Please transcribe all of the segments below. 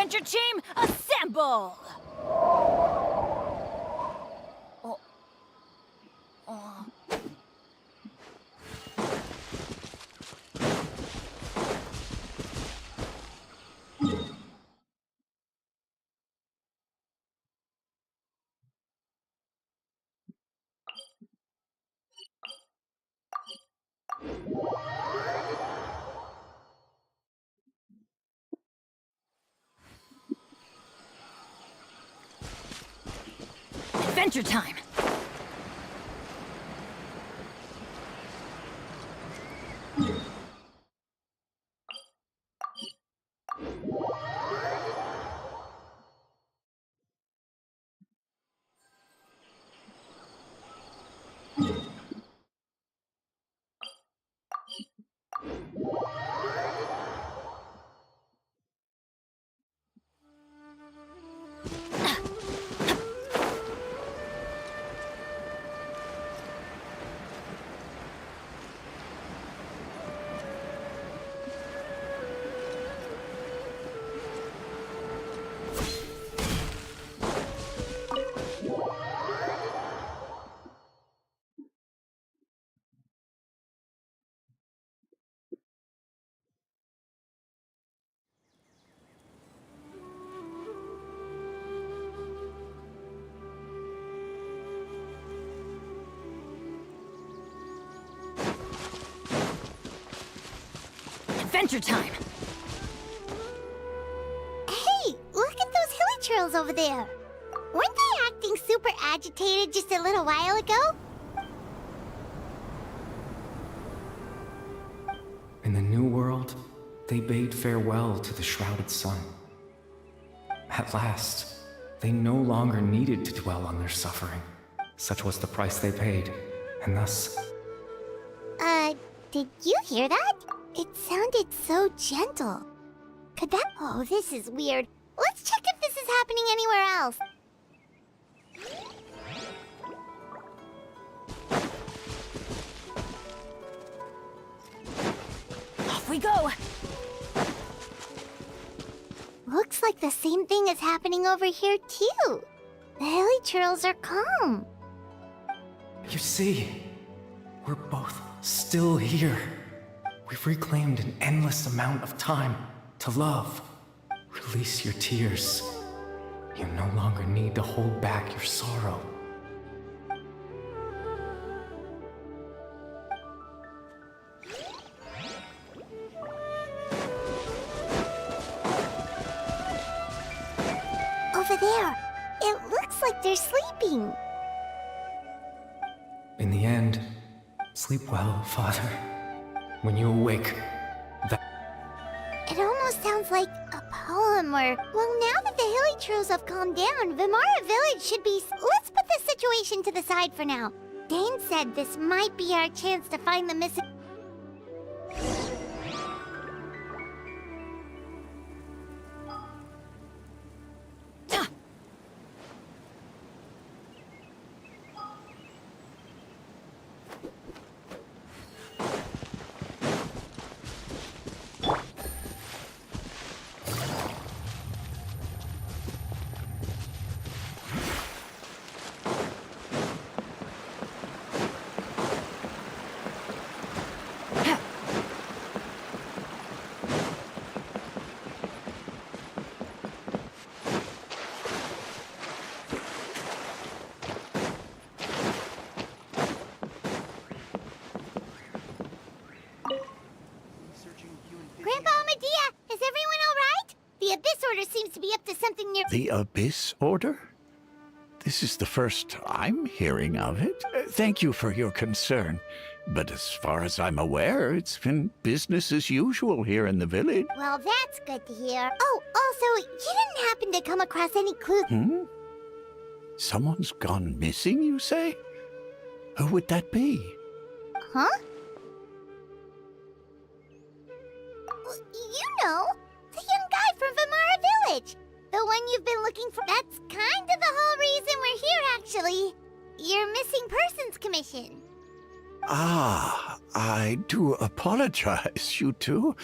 Adventure team, assemble! Oh. Oh. Adventure time! Adventure time! Hey, look at those hilly trails over there. Weren't they acting super agitated just a little while ago? In the new world, they bade farewell to the shrouded sun. At last, they no longer needed to dwell on their suffering. Such was the price they paid, and thus... Did you hear that? It sounded so gentle. Could that... Oh, this is weird. Let's check if this is happening anywhere else. Off we go! Looks like the same thing is happening over here, too. The hilly trails are calm. You see, we're both still here. We've reclaimed an endless amount of time to love. Release your tears. You no longer need to hold back your sorrow. Over there. It looks like they're sleeping. In the end, sleep well, Father. When you awake, It almost sounds like a poem or... Well, now that the hilly trails have calmed down, Vimara Village should be... Let's put this situation to the side for now. Dane said this might be our chance to find the missing... Grandpa Medea, is everyone all right? The Abyss Order seems to be up to something near... The Abyss Order? This is the first I'm hearing of it. Thank you for your concern. But as far as I'm aware, it's been business as usual here in the village. Well, that's good to hear. Oh, also, you didn't happen to come across any clues... Hmm? Someone's gone missing, you say? Who would that be? Huh? You know, the young guy from Vimara Village. The one you've been looking for. That's kind of the whole reason we're here, actually. Your missing persons commission. Ah, I do apologize, you two.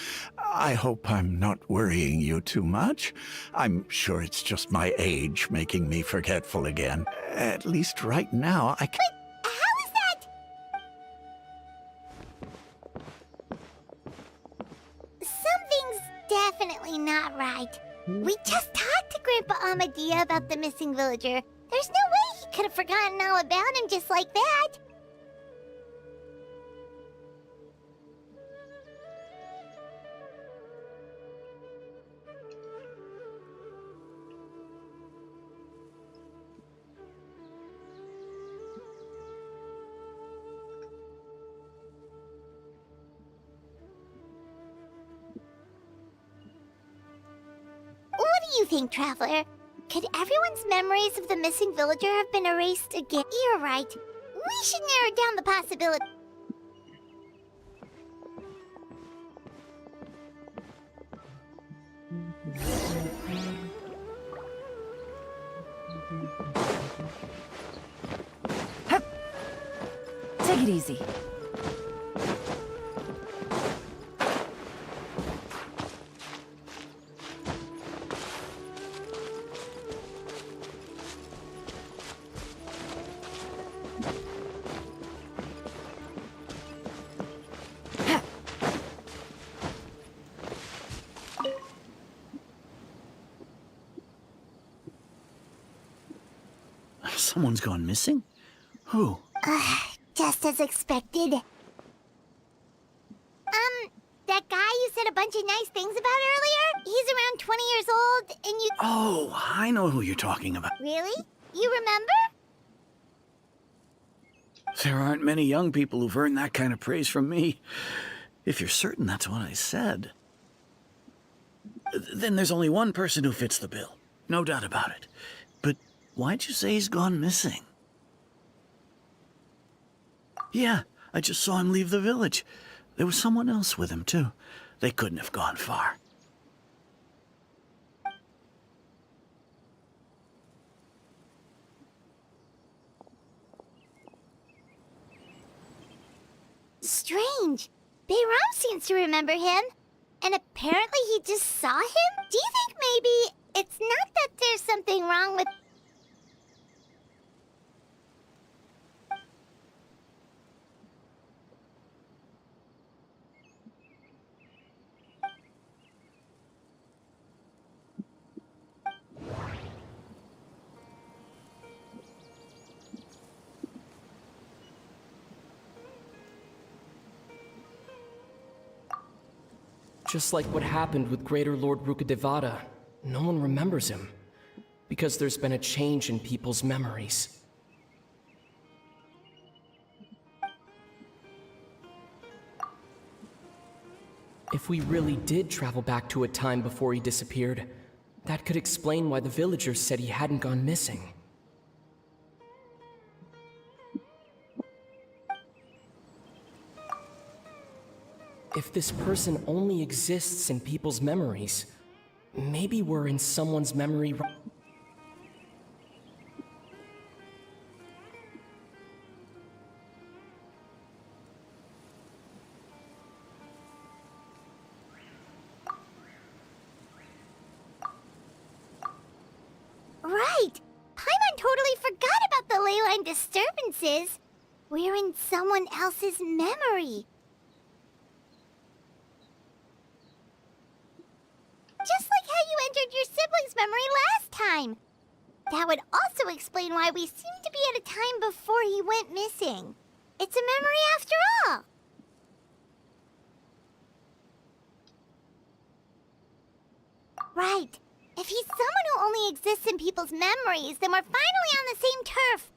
I hope I'm not worrying you too much. I'm sure it's just my age making me forgetful again. At least right now, I can... How is that? Something's definitely not right. We just talked to Grandpa Amadia about the missing villager. There's no way he could have forgotten all about him just like that. What do you think, Traveler? Could everyone's memories of the missing villager have been erased again? You're right. We should narrow down the possibility. Take it easy. Someone's gone missing? Who? Just as expected. That guy you said a bunch of nice things about earlier? He's around 20 years old, and you... Oh, I know who you're talking about. Really? You remember? There aren't many young people who've earned that kind of praise from me. If you're certain that's what I said. Then there's only one person who fits the bill. No doubt about it. But why'd you say he's gone missing? Yeah, I just saw him leave the village. There was someone else with him, too. They couldn't have gone far. Strange. Bayram seems to remember him. And apparently he just saw him? Do you think maybe it's not that there's something wrong with... Just like what happened with Greater Lord Rukadevada, no one remembers him. Because there's been a change in people's memories. If we really did travel back to a time before he disappeared, that could explain why the villagers said he hadn't gone missing. If this person only exists in people's memories, maybe we're in someone's memory. Right! Paimon totally forgot about the ley line disturbances. We're in someone else's memory. Just like how you entered your sibling's memory last time. That would also explain why we seem to be at a time before he went missing. It's a memory after all. Right. If he's someone who only exists in people's memories, then we're finally on the same turf.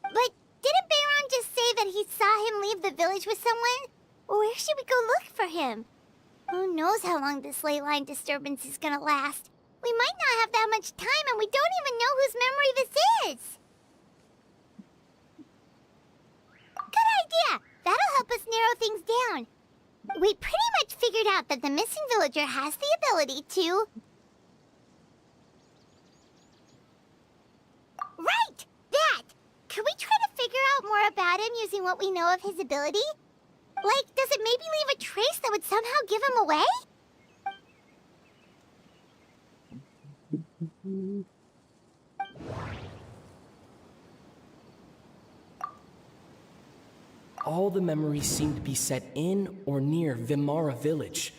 But didn't Bayron just say that he saw him leave the village with someone? Where should we go look for him? Who knows how long this ley line disturbance is gonna last? We might not have that much time, and we don't even know whose memory this is. Good idea! That'll help us narrow things down. We pretty much figured out that the missing villager has the ability to... Right! That! Could we try to figure out more about him using what we know of his ability? Like, does it maybe leave a trace that would somehow give him away? All the memories seem to be set in or near Vimara village,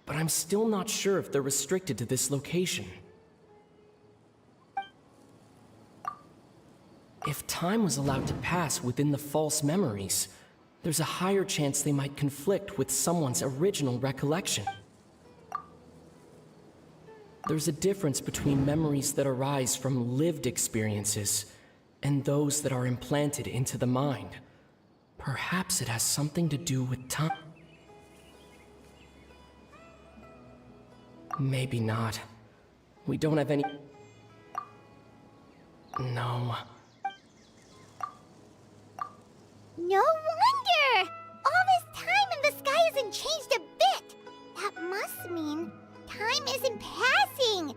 but I'm still not sure if they're restricted to this location. If time was allowed to pass within the false memories, there's a higher chance they might conflict with someone's original recollection. There's a difference between memories that arise from lived experiences and those that are implanted into the mind. Perhaps it has something to do with time. Maybe not. We don't have any... No. No wonder! All this time and the sky hasn't changed a bit! That must mean time isn't passing!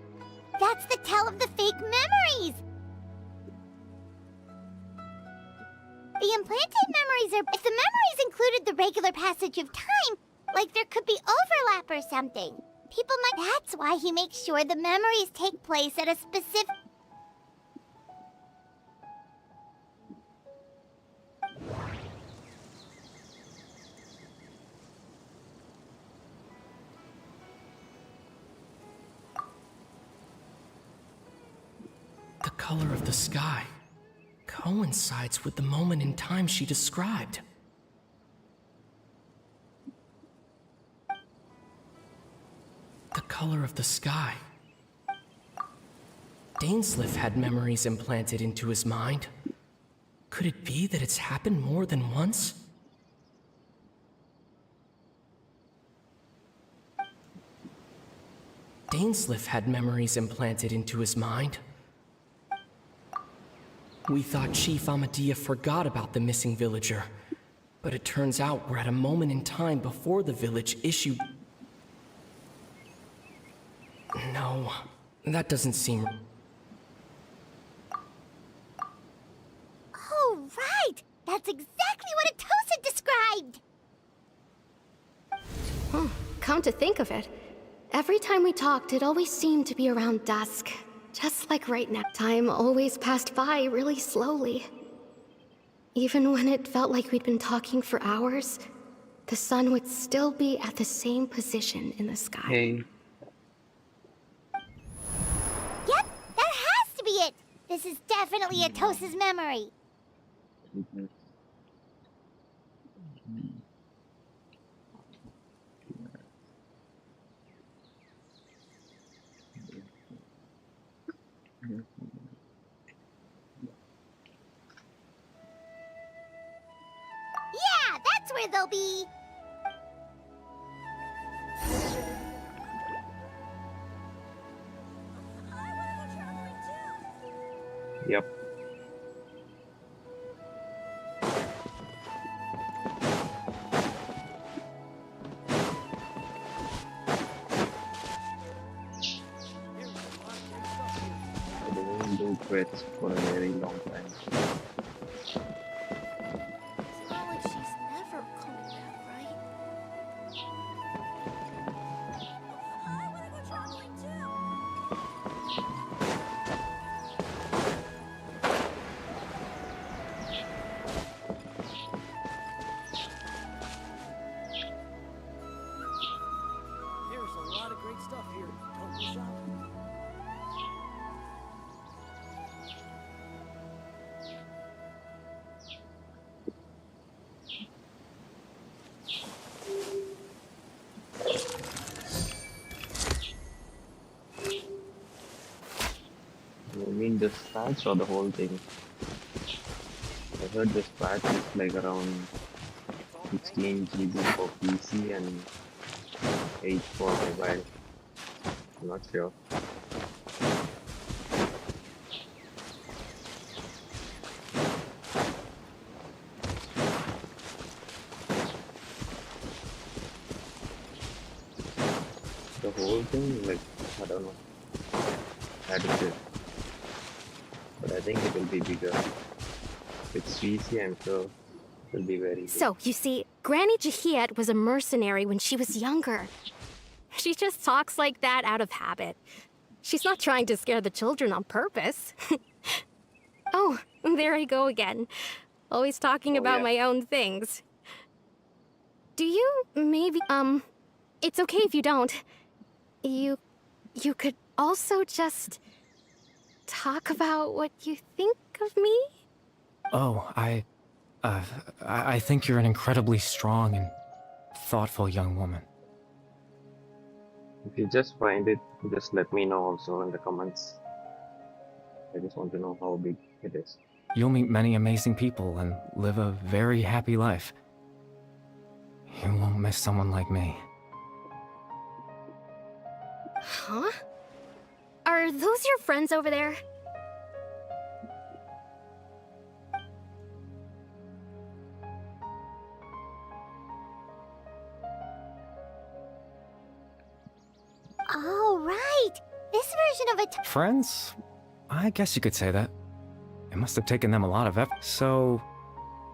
That's the tell of the fake memories! The implanted memories are... If the memories included the regular passage of time, like there could be overlap or something. People might... That's why he makes sure the memories take place at a specific... The color of the sky coincides with the moment in time she described. The color of the sky. Dainsleif had memories implanted into his mind. Could it be that it's happened more than once? Dainsleif had memories implanted into his mind. We thought Chief Amadea forgot about the missing villager, but it turns out we're at a moment in time before the village issued... No, that doesn't seem... Oh, right! That's exactly what Atosa described! Come to think of it, every time we talked, it always seemed to be around dusk. Just like right now. Time always passed by really slowly. Even when it felt like we'd been talking for hours, the sun would still be at the same position in the sky. Hey, Yep, that has to be it! This is definitely Atosa's memory. Yeah, that's where they'll be! yep. I didn't do quests for a very long time. It's not like she's never coming back, right? I wanna go traveling too! There's a lot of great stuff here. Don't miss out. You mean this patch or the whole thing? I heard this patch is like around 16 GB for PC and 8 for mobile. I'm not sure. The whole thing, like, I don't know. That is it. But I think it will be bigger. If it's PC, I'm sure it will be very big. So, you see, Granny Jahiet was a mercenary when she was younger. She just talks like that out of habit. She's not trying to scare the children on purpose. Oh, there I go again. Always talking about yeah. my own things. Do you maybe, it's okay if you don't. You could also just talk about what you think of me? Oh, I think you're an incredibly strong and thoughtful young woman. If you just find it, just let me know also in the comments. I just want to know how big it is. You'll meet many amazing people and live a very happy life. You won't miss someone like me. Huh? Are those your friends over there? Oh, right! This version of a Friends? I guess you could say that. It must have taken them a lot of effort. So,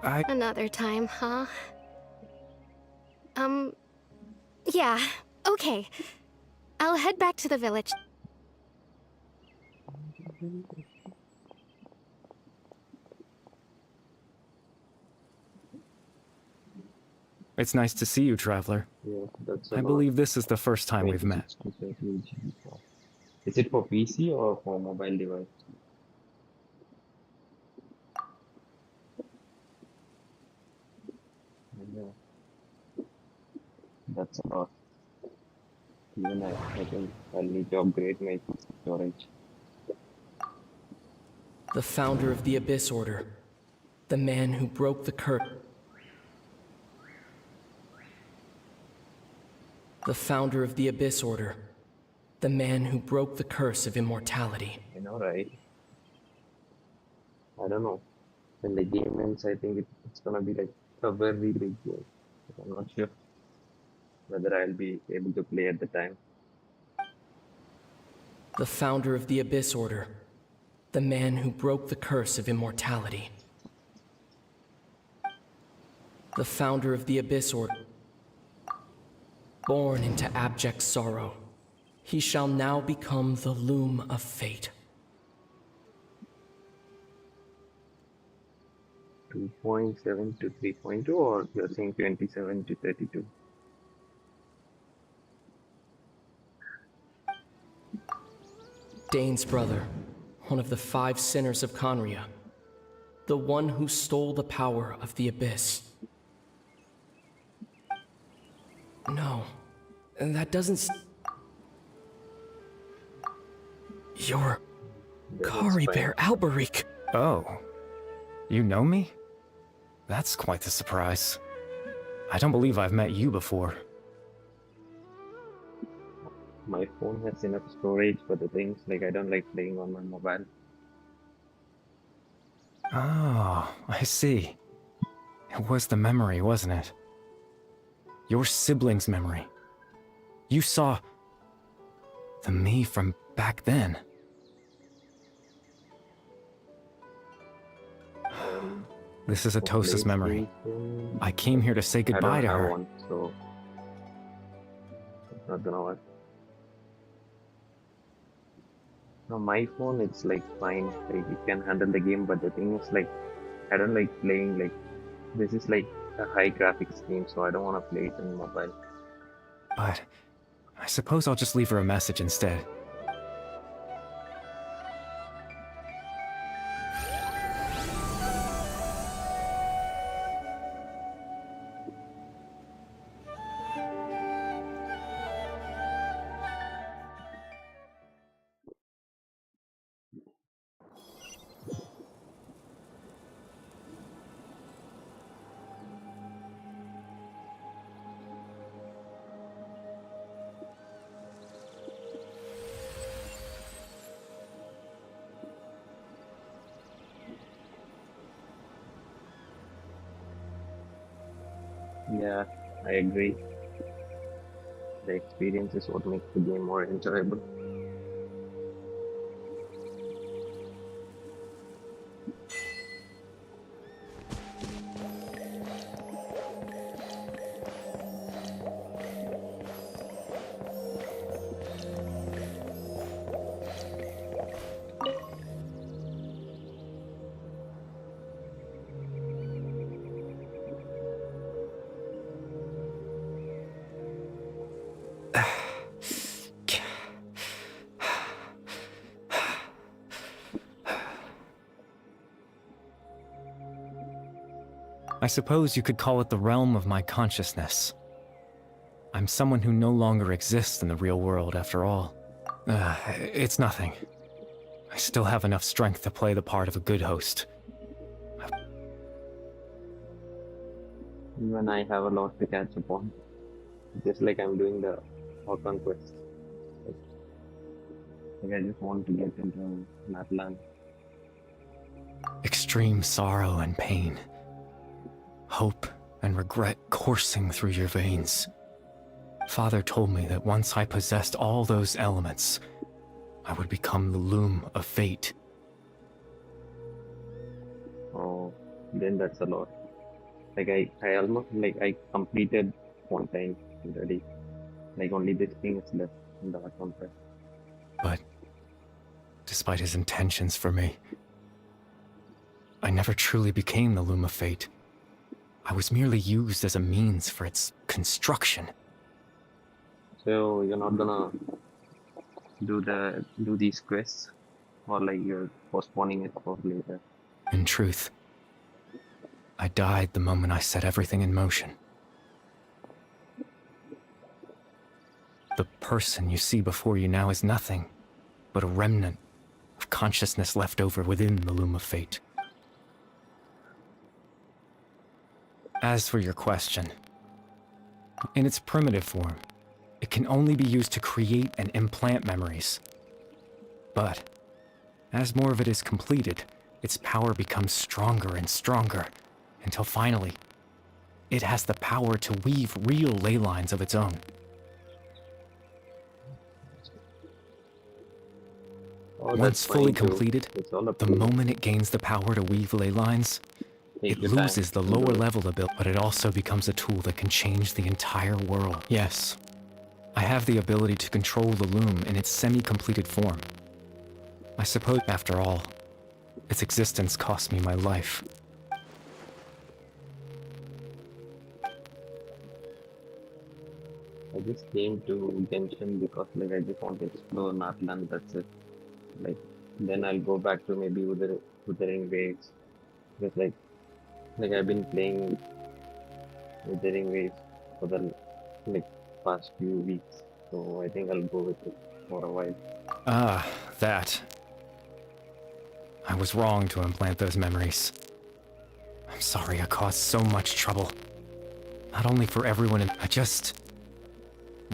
Another time, huh? Yeah, okay. I'll head back to the village. It's nice to see you, traveler. Yeah, that's a I lot. believe this is the first time we've met. 26 to 30 GB. Is it for PC or for mobile device? Yeah, that's a lot. Even I think I'll need to upgrade my storage. The founder of the Abyss Order. The man who broke the curse. The founder of the Abyss Order. The man who broke the curse of immortality. I know, right? I don't know. When the game ends, I think it's gonna be like a very big game. But I'm not sure whether I'll be able to play at the time. The founder of the Abyss Order. The man who broke the curse of immortality. The founder of the Abyss Order. Born into abject sorrow, he shall now become the loom of fate. 2.7 to 3.2, or you're saying 27 to 32? Dane's brother, one of the 5 sinners of Conria. The one who stole the power of the Abyss. No, that doesn't... You're... Kari Bear Alberic. Oh, you know me? That's quite the surprise. I don't believe I've met you before. My phone has enough storage for the things, like I don't like playing on my mobile. Oh, I see. It was the memory, wasn't it? Your sibling's memory. You saw... the me from back then. This is Atosa's memory. I came here to say goodbye to I don't have her. one, so it's not gonna work. No, my phone, it's like fine, like it can handle the game, but the thing is like, I don't like playing, like, this is like a high graphics game, so I don't want to play it on mobile. But I suppose I'll just leave her a message instead. Yeah, I agree. The experience is what makes the game more enjoyable. I suppose you could call it the realm of my consciousness. I'm someone who no longer exists in the real world, after all. It's nothing. I still have enough strength to play the part of a good host. Even I have a lot to catch up on. Just like I'm doing the Hawk quest. Like I just want to get into Natlan. Extreme sorrow and pain. Hope and regret coursing through your veins. Father told me that once I possessed all those elements, I would become the loom of fate. Oh, then that's a lot. Like I almost like I completed one time already. Like only this thing is left in the Hawk quest. But despite his intentions for me, I never truly became the loom of fate. I was merely used as a means for its construction. So you're not gonna do these quests, or like you're postponing it for later. In truth, I died the moment I set everything in motion. The person you see before you now is nothing but a remnant of consciousness left over within the loom of fate. As for your question, in its primitive form, it can only be used to create and implant memories. But as more of it is completed, its power becomes stronger and stronger, until finally, it has the power to weave real ley lines of its own. Oh, Once that's fully fine too. completed, It's all up the to you. moment it gains the power to weave ley lines, Take it your time loses the and do lower it. level ability, but it also becomes a tool that can change the entire world. Yes, I have the ability to control the loom in its semi-completed form. I suppose, after all, its existence cost me my life. I just came to Genshin because like I just want to explore Natlan, that's it. Like then I'll go back to maybe Wuthering Waves. Because like I've been playing Wuthering Waves for the like past few weeks. So I think I'll go with it for a while. Ah, that. I was wrong to implant those memories. I'm sorry I caused so much trouble. Not only for everyone, I just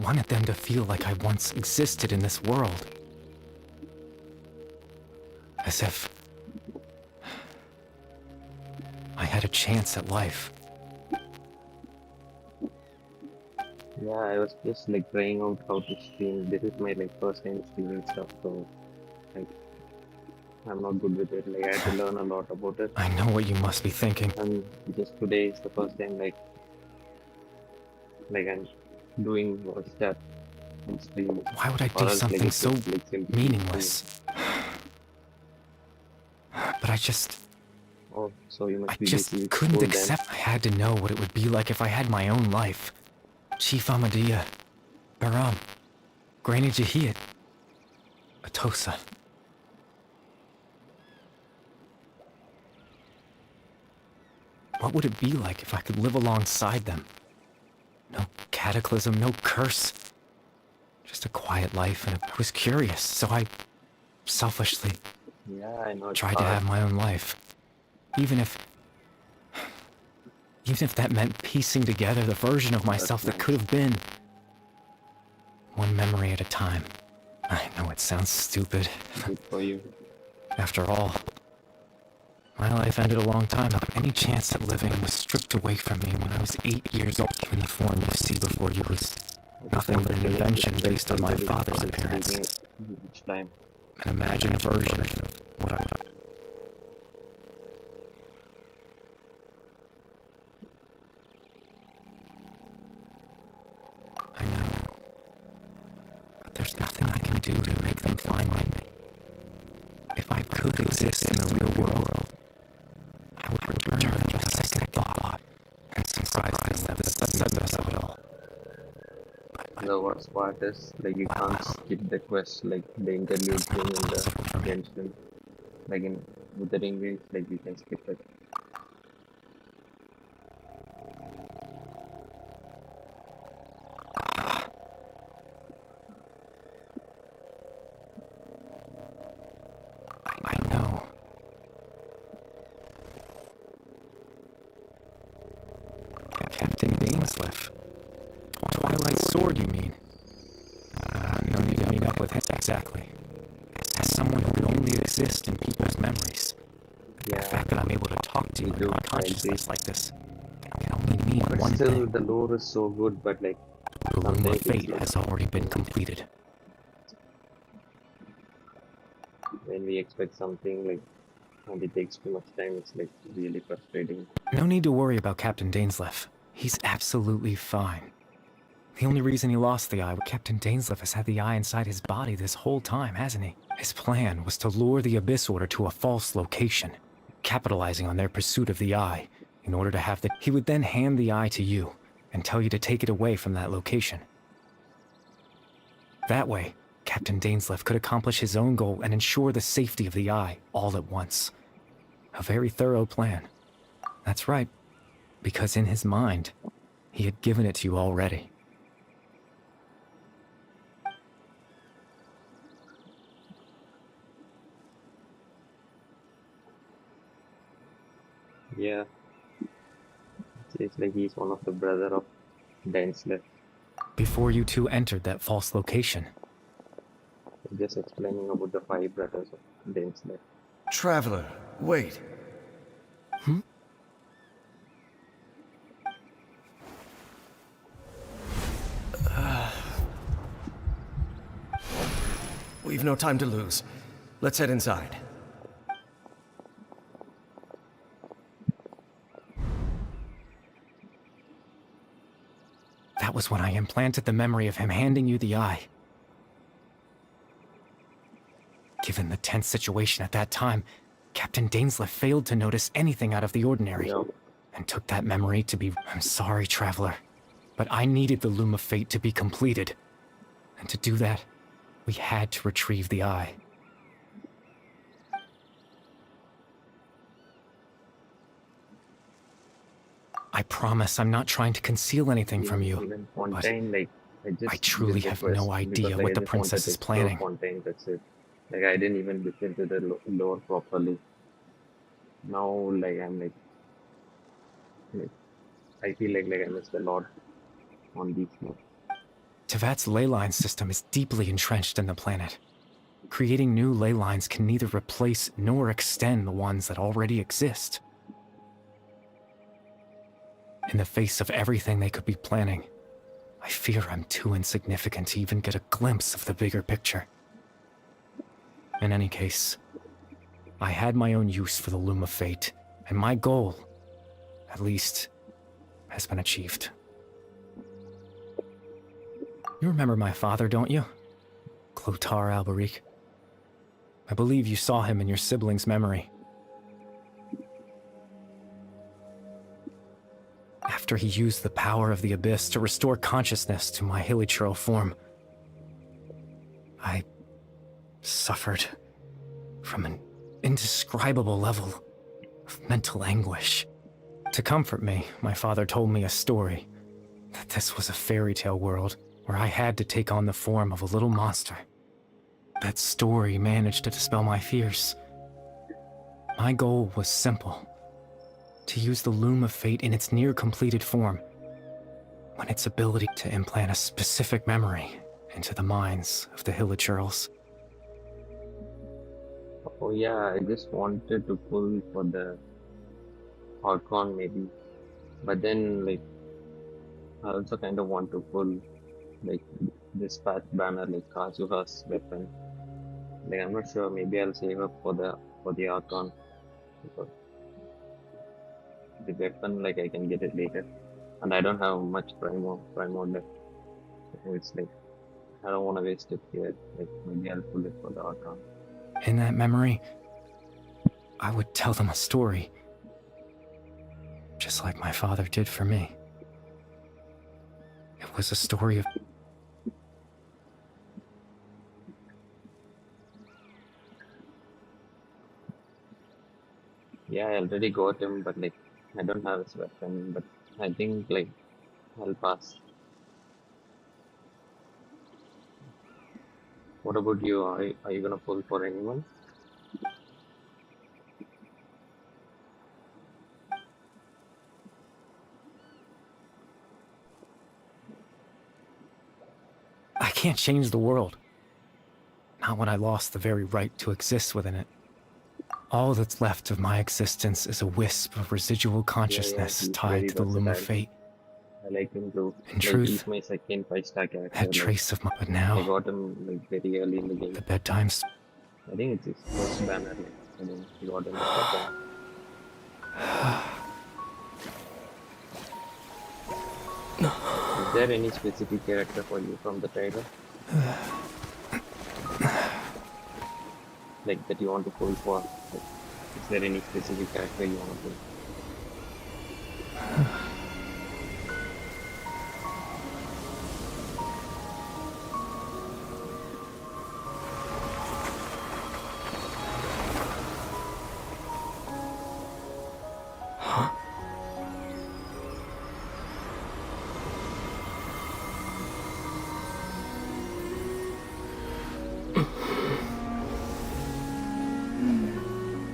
wanted them to feel like I once existed in this world. As if I had a chance at life. Yeah, I was just like trying out how to stream. This is my like first time streaming stuff, so like I'm not good with it. Like I had to learn a lot about it. I know what you must be thinking. And just today is the first time like I'm doing what's that on stream. Why would I Or do else, like, something it's so just, like, simply meaningless? But I just Oh, so you must be just busy with couldn't school then. accept. I had to know what it would be like if I had my own life. Chief Amadia, Baram, Granny Jahiyat, Atosa. What would it be like if I could live alongside them? No cataclysm, no curse. Just a quiet life, and I was curious, so I selfishly Yeah, I know it's tried to hard. have my own life. Even if that meant piecing together the version of myself that could have been. One memory at a time. I know it sounds stupid. Good for you. After all, my life ended a long time ago. Any chance at living was stripped away from me when I was 8 years old. Even the form you see before you was nothing but an invention based on my father's appearance. Each time. An imagined version of what I was. I know. But there's nothing I can do to make them find me. If I could exist in the real world, I would return to a second thought and surprise them with the suddenness of it all. The worst part is like you can't skip the quest, like the interlude thing in the Genshin. Like in Wuthering Waves, like you can skip it. Dainsleif. Twilight Sword, you mean? No need to meet up with him exactly. As someone who could only exist in people's memories. The Yeah, fact that I'm able to talk to you me in too. my I consciousness agree. like this can only mean But one still, thing. the lore is so good, but like The Loom of sometimes it's Fate like has already been completed. when we expect something like and it takes too much time, it's like really frustrating. No need to worry about Captain Dainsleif. He's absolutely fine. The only reason he lost the eye, Captain Dainsleif has had the eye inside his body this whole time, hasn't he? His plan was to lure the Abyss Order to a false location, capitalizing on their pursuit of the eye. In order to have he would then hand the eye to you and tell you to take it away from that location. That way, Captain Dainsleif could accomplish his own goal and ensure the safety of the eye all at once. A very thorough plan. That's right, because in his mind, he had given it to you already. Yeah, it's like he's one of the brother of Dainsleif. Before you two entered that false location, Just explaining about the five brothers of Dainsleif. Traveler, wait. We've no time to lose. Let's head inside. that was when I implanted the memory of him handing you the eye. Given the tense situation at that time, Captain Dainsleif failed to notice anything out of the ordinary, Yeah. and took that memory to be... I'm sorry, Traveler, but I needed the Loom of Fate to be completed. And to do that, we had to retrieve the eye. I promise I'm not trying to conceal anything from you, Even but Fontaine, like I truly did the have quest no because, idea like, what I the just wanted princess to is explore planning. Fontaine, that's it. Like I didn't even look into the lore properly. Now, like like I feel like I missed a lot on these maps. Tevat's ley line system is deeply entrenched in the planet. Creating new ley lines can neither replace nor extend the ones that already exist. In the face of everything they could be planning, I fear I'm too insignificant to even get a glimpse of the bigger picture. In any case, I had my own use for the Loom of Fate, and my goal, at least, has been achieved. You remember my father, don't you? Clotar Alberic. I believe you saw him in your sibling's memory. After he used the power of the Abyss to restore consciousness to my hilichurl form, I suffered from an indescribable level of mental anguish. To comfort me, my father told me a story, that this was a fairy tale world where I had to take on the form of a little monster. That story managed to dispel my fears. My goal was simple: to use the Loom of Fate in its near-completed form, when its ability to implant a specific memory into the minds of the hilichurls. Oh yeah, I just wanted to pull for the Archon maybe, but then like I also kind of want to pull like this patch banner, like Kazuha's weapon. Like I'm not sure. Maybe I'll save up for the Archon because the weapon, like I can get it later, and I don't have much primo left. So it's like I don't want to waste it here. Like maybe I'll pull it for the Archon. In that memory, I would tell them a story, just like my father did for me. It was a story of... Yeah, I already got him, but like I don't have his weapon. But I think like I'll pass. What about you? Are you gonna pull for anyone? can't change the world. Not when I lost the very right to exist within it. All that's left of my existence is a wisp of residual consciousness he's tied very to the loom of versatile. fate. I like him too. In Like, truth, he's my second 5-star character. that Like, trace of my... But I now, got him like very early in the game. the bedtime... I think it's his first banner. Like, I think he got him at that time. Is there any specific character for you from the trailer? Like that you want to pull for? Like, is there any specific character you want to pull?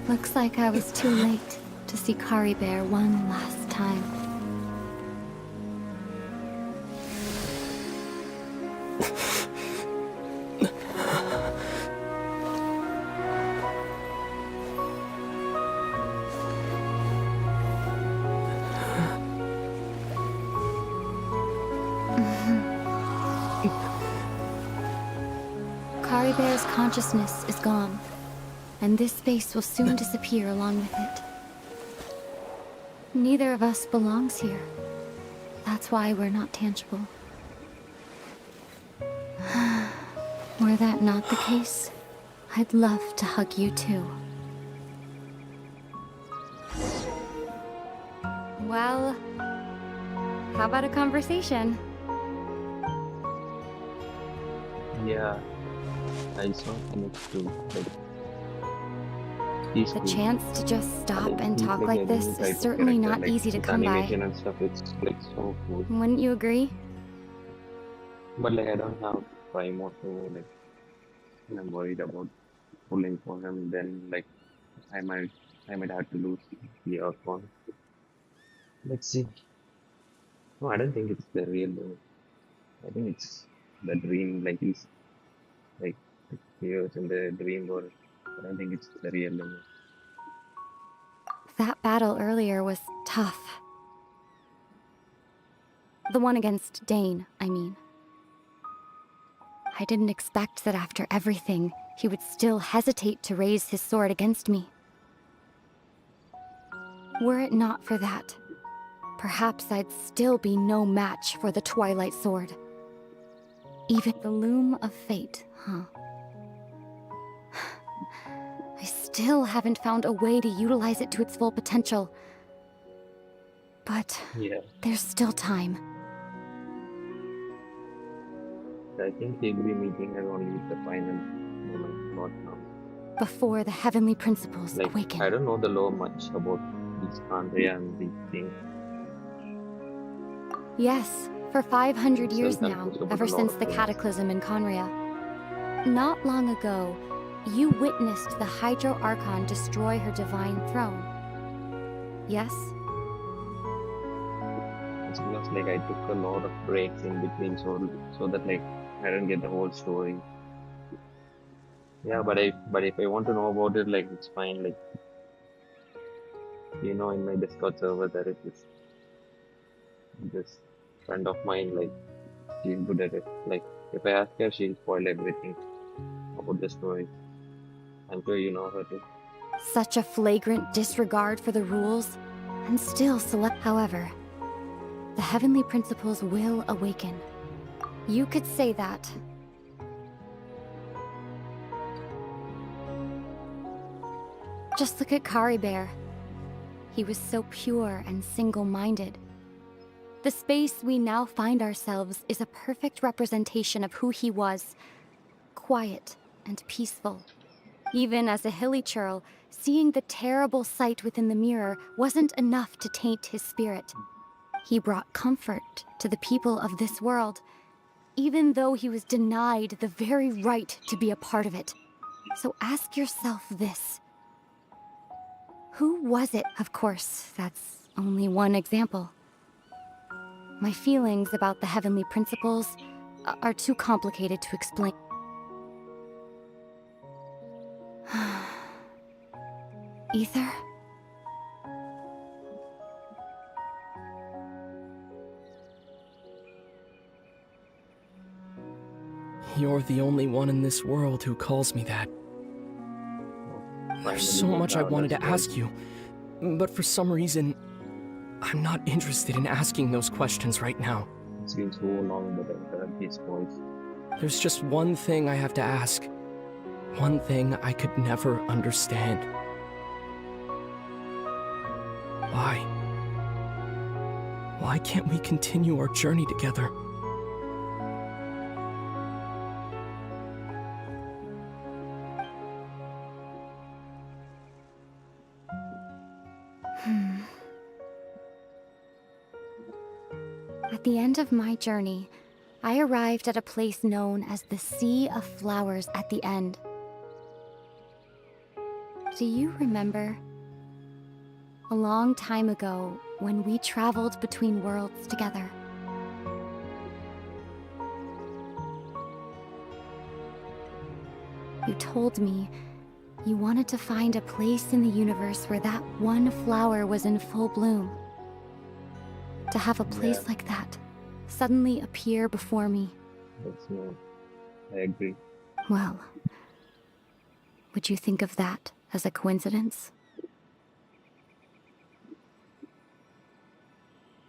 Looks like I was too late to see Kari Bear one last time. Kari Bear's consciousness is gone, and this space will soon disappear along with it. Neither of us belongs here. That's why we're not tangible. Were that not the case, I'd love to hug you too. Well, how about a conversation? Yeah, I just want to like. The chance to just stop and talk like this is certainly not easy to come by. Animation and stuff, it's like so cool. Wouldn't you agree? But like I don't have time or so like I'm worried about pulling for him. Then like I might have to lose the outcome. Let's see. No, I don't think it's the real though. I think it's the dream. Like he's like he was in the dream world. I don't think it's the real limit. That battle earlier was tough. The one against Dane, I mean. I didn't expect that after everything, he would still hesitate to raise his sword against me. Were it not for that, perhaps I'd still be no match for the Twilight Sword. Even the loom of fate, huh? I still haven't found a way to utilize it to its full potential. But Yeah, there's still time. I think he'll be meeting her only at the final moment, not now. Before the heavenly principles Like awaken. I don't know the lore much about these Andrea and these things. Yes, for 500 years Still now, confused about ever a lot since of the things. cataclysm in Conria. Not long ago, you witnessed the Hydro Archon destroy her divine throne. Yes? It's because like I took a lot of breaks in between so that like I don't get the whole story. Yeah, but if I want to know about it, like it's fine. Like you know, in my Discord server there is this friend of mine. Like she's good at it. Like if I ask her, she'll spoil everything about the story. I'm sure you know her too. Such a flagrant disregard for the rules, and still select. However, the heavenly principles will awaken. You could say that. Just look at Kari Bear. He was so pure and single-minded. The space we now find ourselves is a perfect representation of who he was. Quiet and peaceful. Even as a hilly churl, seeing the terrible sight within the mirror wasn't enough to taint his spirit. He brought comfort to the people of this world, even though he was denied the very right to be a part of it. So ask yourself this. Who was it? Of course, that's only one example. My feelings about the heavenly principles are too complicated to explain. Ether? You're the only one in this world who calls me that. There's so Finally, much I wanted to Traveler's ask you, but for some reason, I'm not interested in asking those questions right now. voice. It's been so long that I've heard his voice. There's just one thing I have to ask. One thing I could never understand. Why? Why can't we continue our journey together? At the end of my journey, I arrived at a place known as the Sea of Flowers at the end. Do you remember? A long time ago, when we traveled between worlds together. You told me you wanted to find a place in the universe where that one flower was in full bloom. To have a place like that suddenly appear before me. That's no. I agree. Well, would you think of that as a coincidence?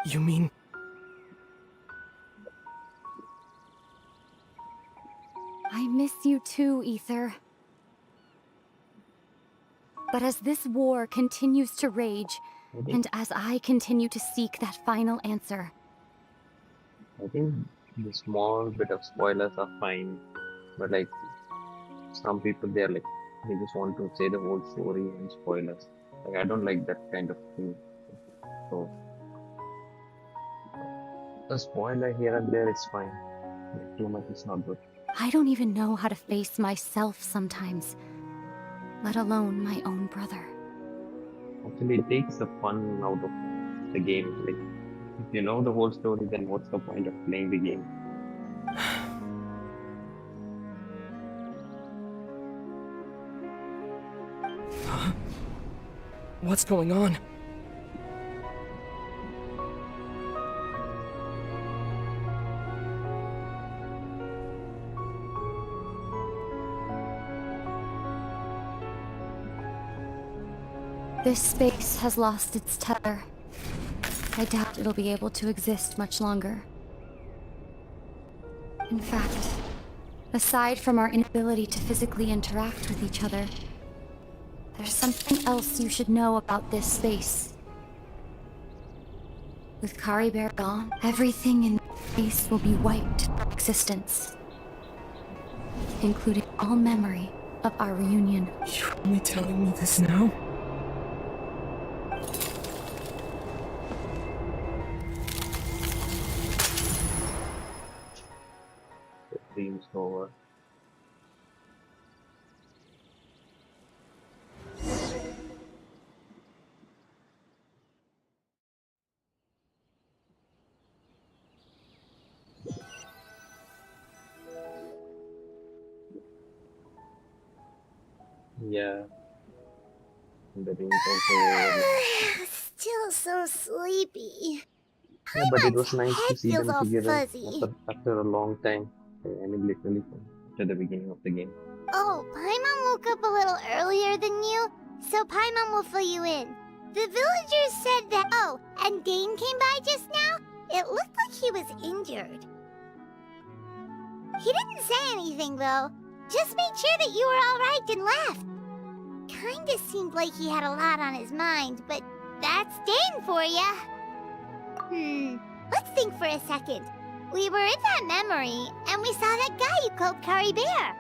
You mean... I miss you too, Ether. But as this war continues to rage, and as I continue to seek that final answer, I think the small bit of spoilers are fine, but like some people they're like they just want to say the whole story and spoilers. Like I don't like that kind of thing. So a spoiler here and there is fine. Like, too much is not good. I don't even know how to face myself sometimes, let alone my own brother. Actually, it takes the fun out of the game. Like if you know the whole story, then what's the point of playing the game? What's going on? This space has lost its tether. I doubt it'll be able to exist much longer. In fact, aside from our inability to physically interact with each other, there's something else you should know about this space. With Kari Bear gone, everything in this space will be wiped from existence, including all memory of our reunion. You're only telling me this now? The dream's over. Yeah. And the dream's also over. Still so sleepy. Yeah, but it was Paimon's nice to head see feels them all together fuzzy. after a long time. I mean, literally after the beginning of the game. Oh, Paimon woke up a little earlier than you, so Paimon will fill you in. The villagers said that. Oh, and Dane came by just now? It looked like he was injured. He didn't say anything, though. Just made sure that you were alright and left. Kinda seemed like he had a lot on his mind, but that's Dane for ya. Let's think for a second. We were in that memory, and we saw that guy you called Kari Bear.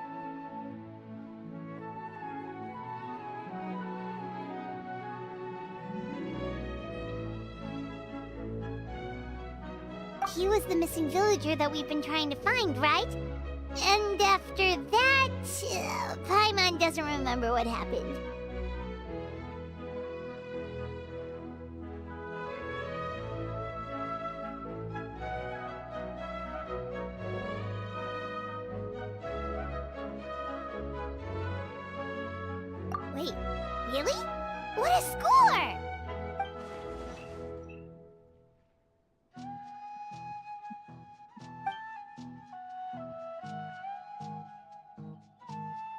He was the missing villager that we've been trying to find, right? And after that, Paimon doesn't remember what happened. Really? What a score!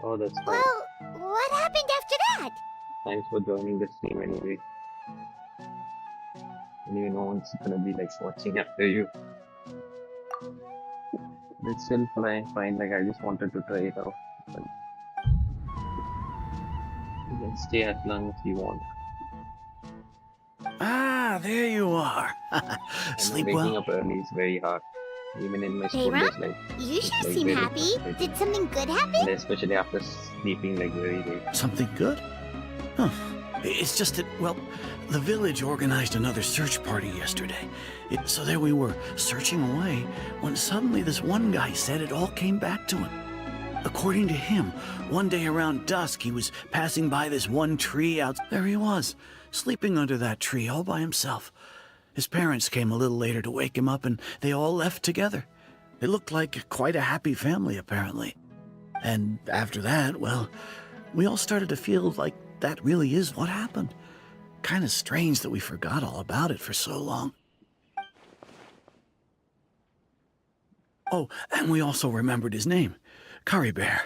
Oh, that's fine. Well, what happened after that? Thanks for joining the stream anyway. Anyway, no one's gonna be like watching after you. It's still fine. Like, I just wanted to try it out. But you can stay as long as you want. Ah, there you are. I know Sleep waking well? up early is very hard. Even in my Hey, school Ram? days, like, You it's sure like seem very happy. frustrating. Did something good happen? And especially after sleeping like very late. Something good? Huh. It's just that, well, the village organized another search party yesterday. So there we were, searching away, when suddenly this one guy said it all came back to him. According to him, one day around dusk, he was passing by this one tree out. There he was, sleeping under that tree all by himself. His parents came a little later to wake him up, and they all left together. It looked like quite a happy family, apparently. And after that, well, we all started to feel like that really is what happened. Kind of strange that we forgot all about it for so long. Oh, and we also remembered his name, Curry Bear.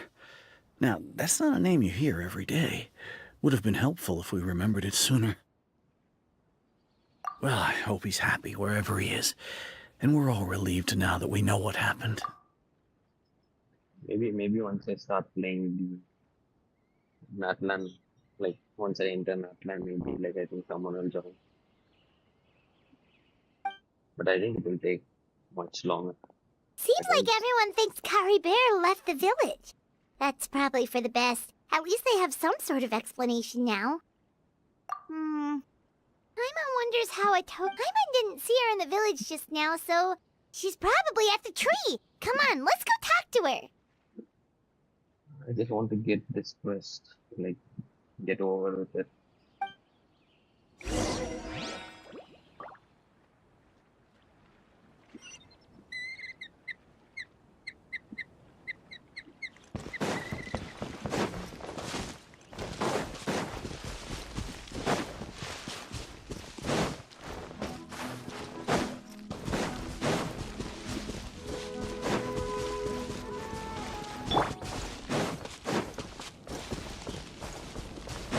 Now, that's not a name you hear every day. Would have been helpful if we remembered it sooner. Well, I hope he's happy wherever he is. And we're all relieved now that we know what happened. Maybe once I start playing the Natlan, like once I enter Natlan, maybe like I think someone will join. But I think it will take much longer. Seems like everyone thinks Curry Bear left the village. That's probably for the best. At least they have some sort of explanation now. Paimon wonders how Paimon didn't see her in the village just now, so she's probably at the tree. Come on, let's go talk to her. I just want to get this quest, like get over with it.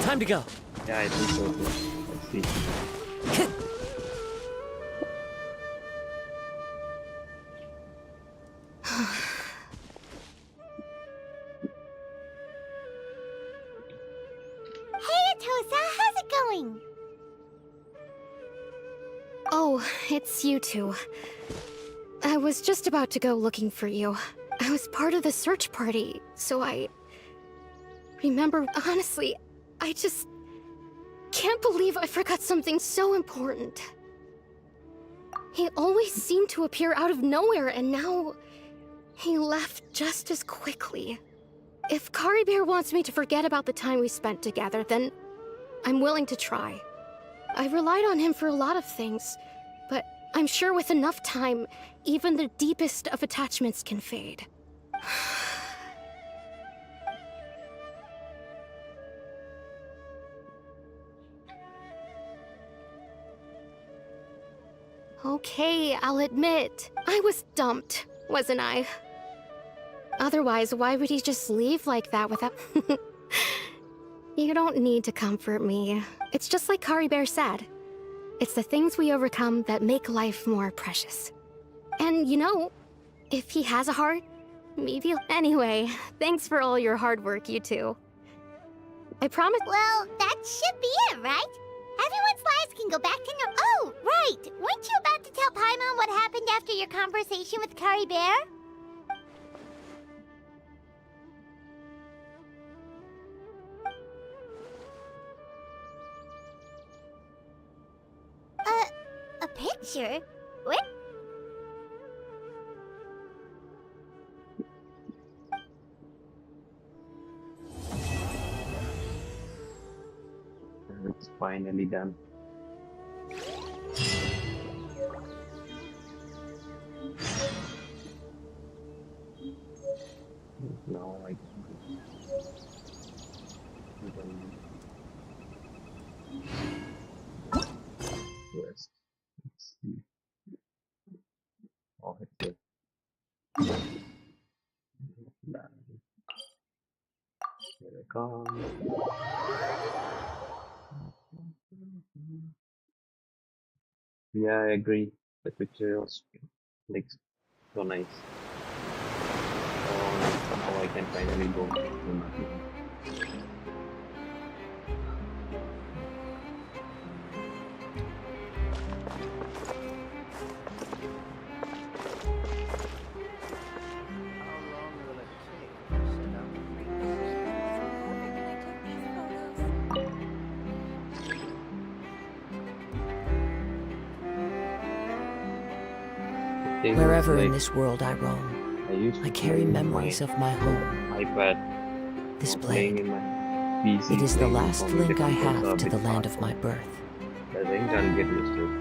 Time to go. Yeah, I think so too. Let's see. Hey, Atosa, how's it going? Oh, it's you two. I was just about to go looking for you. I was part of the search party, so I remember. Honestly, I just can't believe I forgot something so important. He always seemed to appear out of nowhere, and now he left just as quickly. If Curry Bear wants me to forget about the time we spent together, then I'm willing to try. I relied on him for a lot of things, but I'm sure with enough time, even the deepest of attachments can fade. Okay, I'll admit, I was dumped, wasn't I? Otherwise, why would he just leave like that without... You don't need to comfort me. It's just like Curry Bear said. It's the things we overcome that make life more precious. And you know, if he has a heart, maybe... Anyway, thanks for all your hard work, you two. I promise... Well, that should be it, right? Everyone's lives can go back to normal. Oh, right! Weren't you about to tell Paimon what happened after your conversation with Curry Bear? A picture? What? It's finally done. Now I can first. Let's see. Oh, it's good. Here it comes. Yeah, I agree. The picture was like so nice. Oh, now I can finally go to Natlan. Thing is, Wherever in like, this world I roam, I used I to carry play memories of my home. my iPad, This playing blade, in my PC. it is the playing last for me, link the I controls are a have to bit the land hard of for my me. birth. I think I'll get used to it.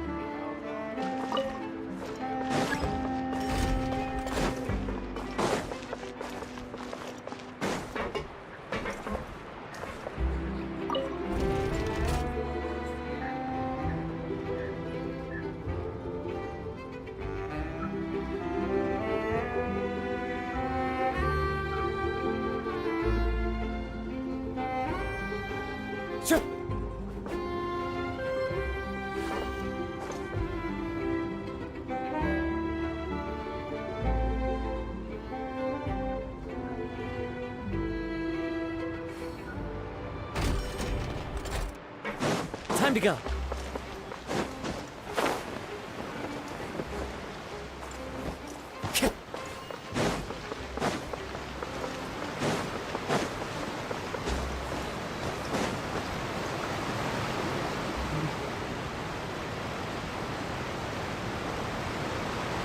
Time to go.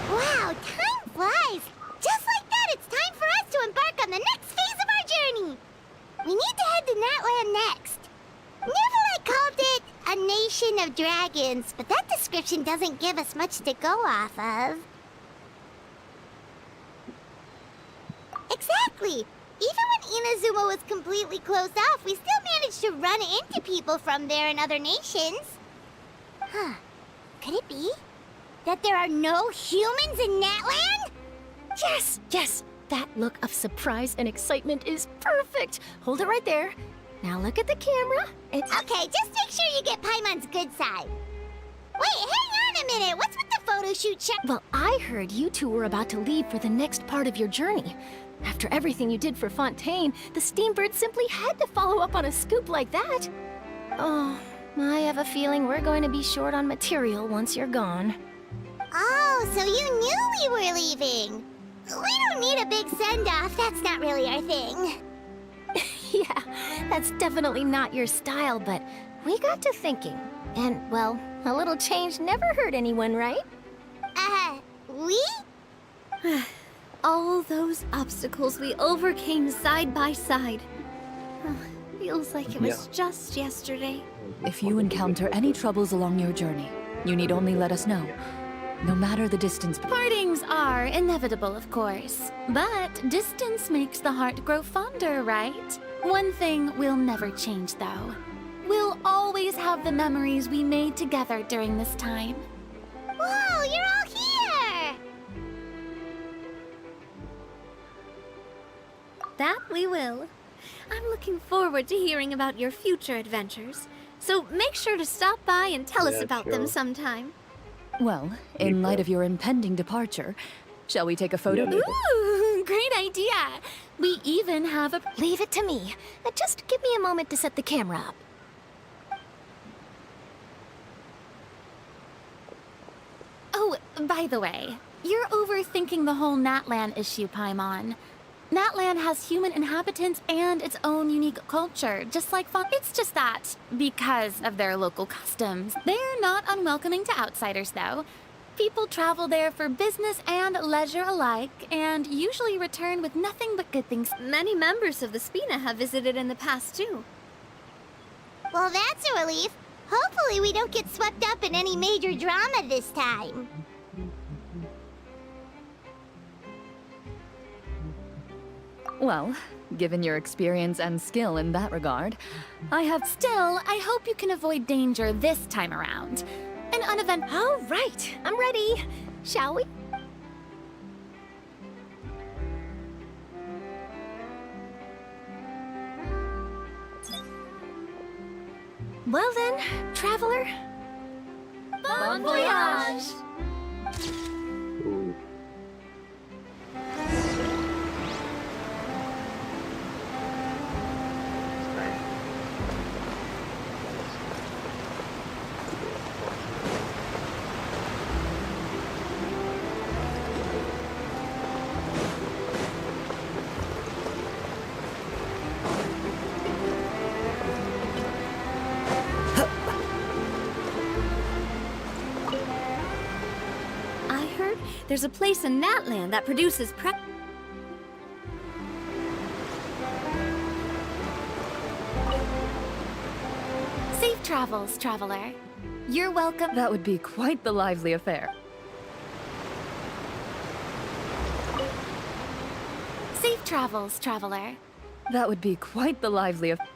Wow, time flies! Just like that, it's time for us to embark on the next phase of our journey! We need to head to Natlan next. Never called it a nation of dragons, but that description doesn't give us much to go off of. Exactly! Even when Inazuma was completely closed off, we still managed to run into people from there in other nations. Huh. Could it be that there are no humans in Natlan? Yes, yes. That look of surprise and excitement is perfect. Hold it right there. Now look at the camera. It's Okay, just make sure you get Paimon's good side. Wait, hang on a minute. What's with the photo shoot check? Well, I heard you two were about to leave for the next part of your journey. After everything you did for Fontaine, the Steambird simply had to follow up on a scoop like that. Oh, I have a feeling we're going to be short on material once you're gone. Oh, so you knew we were leaving. We don't need a big send-off. That's not really our thing. Yeah, that's definitely not your style, but we got to thinking. And, well, a little change never hurt anyone, right? We? All those obstacles we overcame side by side. Feels like it was just yesterday. If you encounter any troubles along your journey, you need only let us know. No matter the distance. Partings are inevitable, of course. But distance makes the heart grow fonder, right? One thing will never change, though. We'll always have the memories we made together during this time. Whoa, you're all here! That we will. I'm looking forward to hearing about your future adventures. So make sure to stop by and tell us about them sometime. Well, in light of your impending departure, shall we take a photo? Ooh, great idea! We even have a... Leave it to me. Just give me a moment to set the camera up. Oh, by the way, you're overthinking the whole Natlan issue, Paimon. Natlan has human inhabitants and its own unique culture, just like It's just that, because of their local customs, they're not unwelcoming to outsiders, though. People travel there for business and leisure alike, and usually return with nothing but good things. Many members of the Spina have visited in the past, too. Well, that's a relief. Hopefully we don't get swept up in any major drama this time. Well, given your experience and skill in that regard, I have... Still, I hope you can avoid danger this time around. an uneventful. All right, I'm ready. Shall we? Well then, traveler. Bon voyage! Ooh. Nice. I heard there's a place in Natlan that produces Safe travels, traveler. You're welcome. That would be quite the lively affair. Safe travels, traveler. That would be quite the lively affair.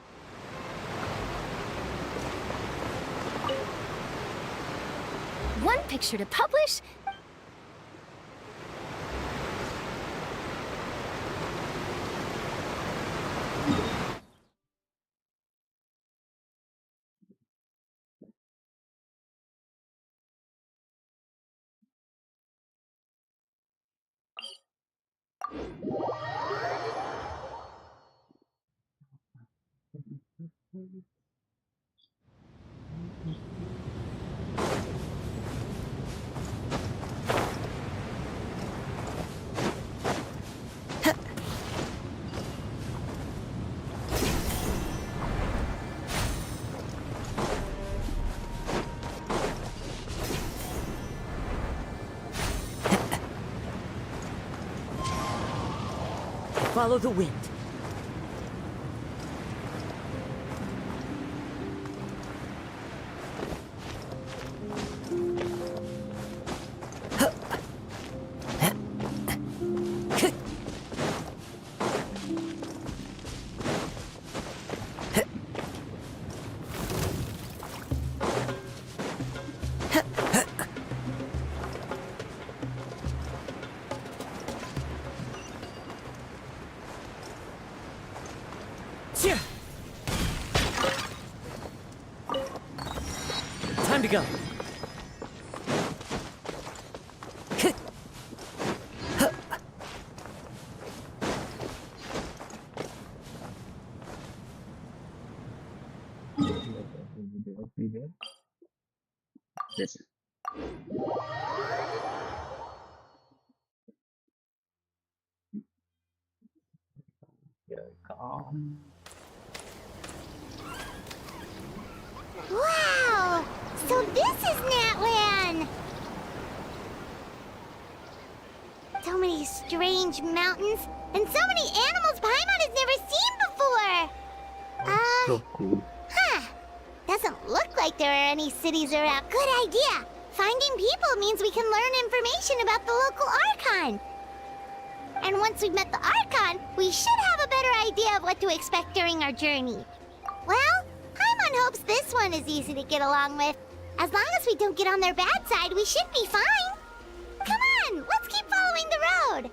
One picture to publish. Follow the wind. Time to go. Yes. Here I come. Wow! So this is Natlan! So many strange mountains, and so many animals Paimon has never seen before! So cool. Huh. Doesn't look like there are any cities around. Good idea! Finding people means we can learn information about the local Archon. And once we've met the Archon, we should have a better idea of what to expect during our journey. Well, Paimon hopes this one is easy to get along with. As long as we don't get on their bad side, we should be fine. Come on, let's keep following the road.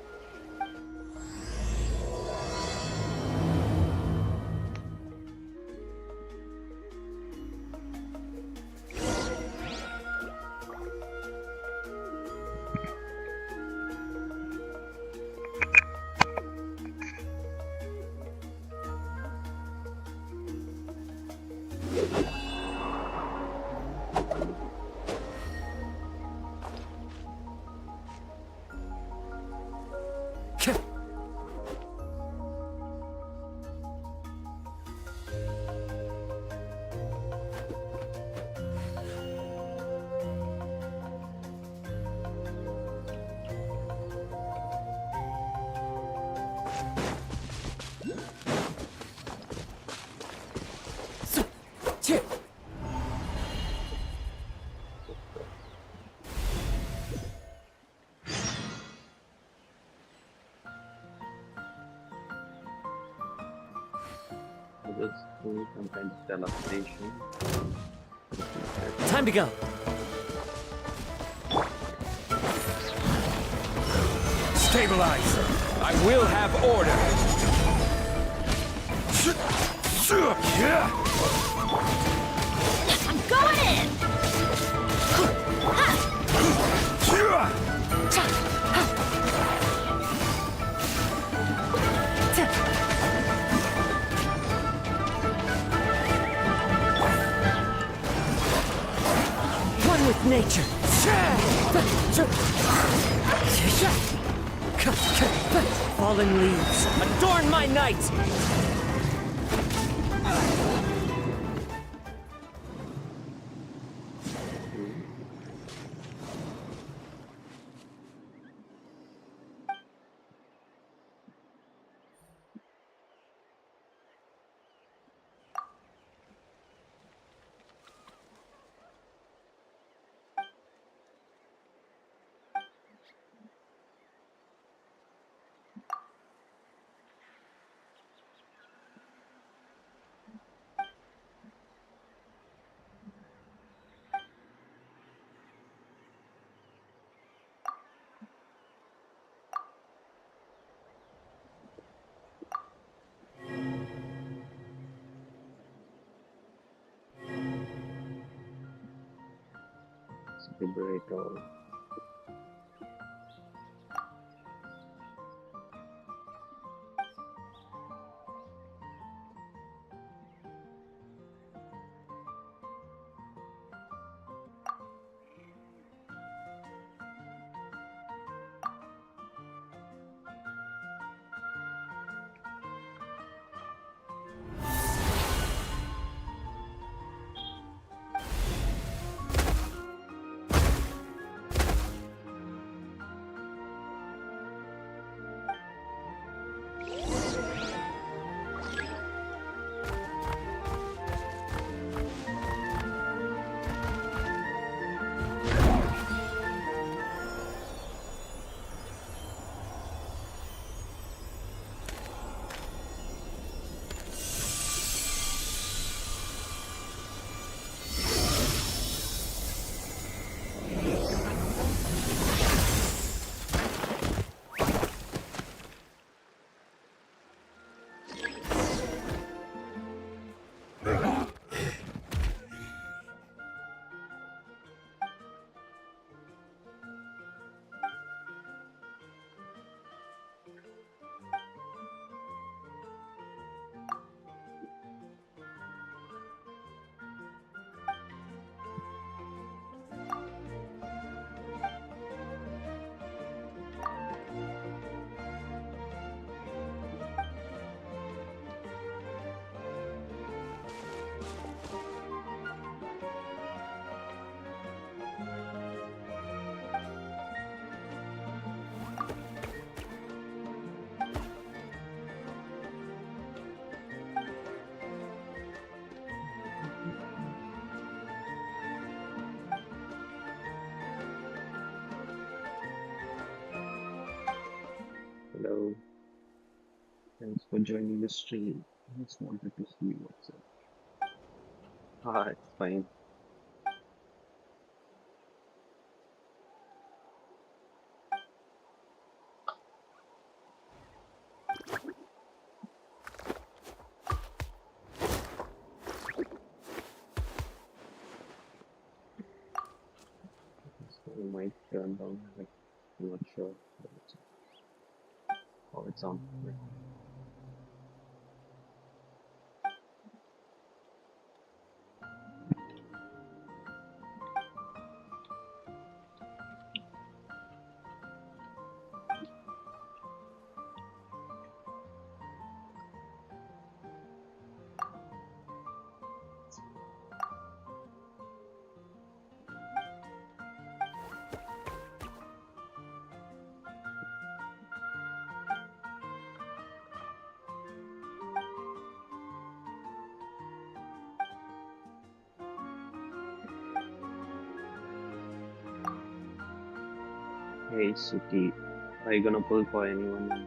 Let's do some kind of teleportation. Time to go. Stabilize! I will have order! I'm going in! One with nature. Fallen leaves, adorn my night! Celebrate all. Hello. Thanks for joining the stream. I just wanted to see what's up. Ah, it's fine. So we might turn down, like, I'm not sure. But oh, it's on. Hey, Suki, are you gonna pull for anyone?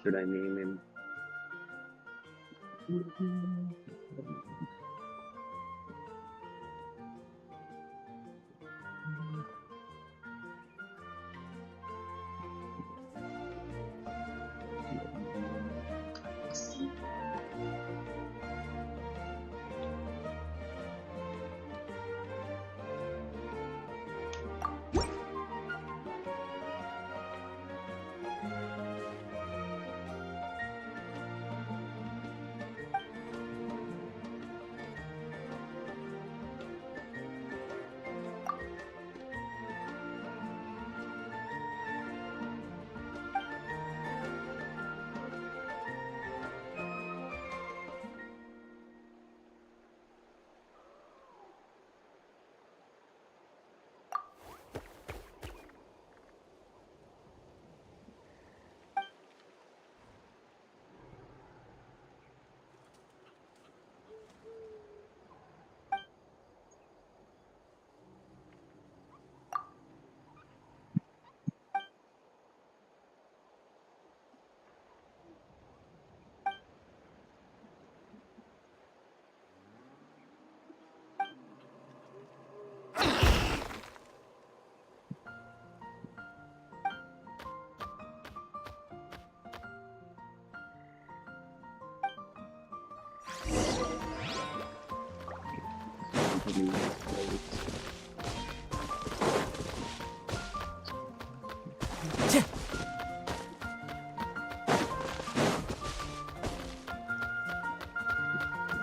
should I name him?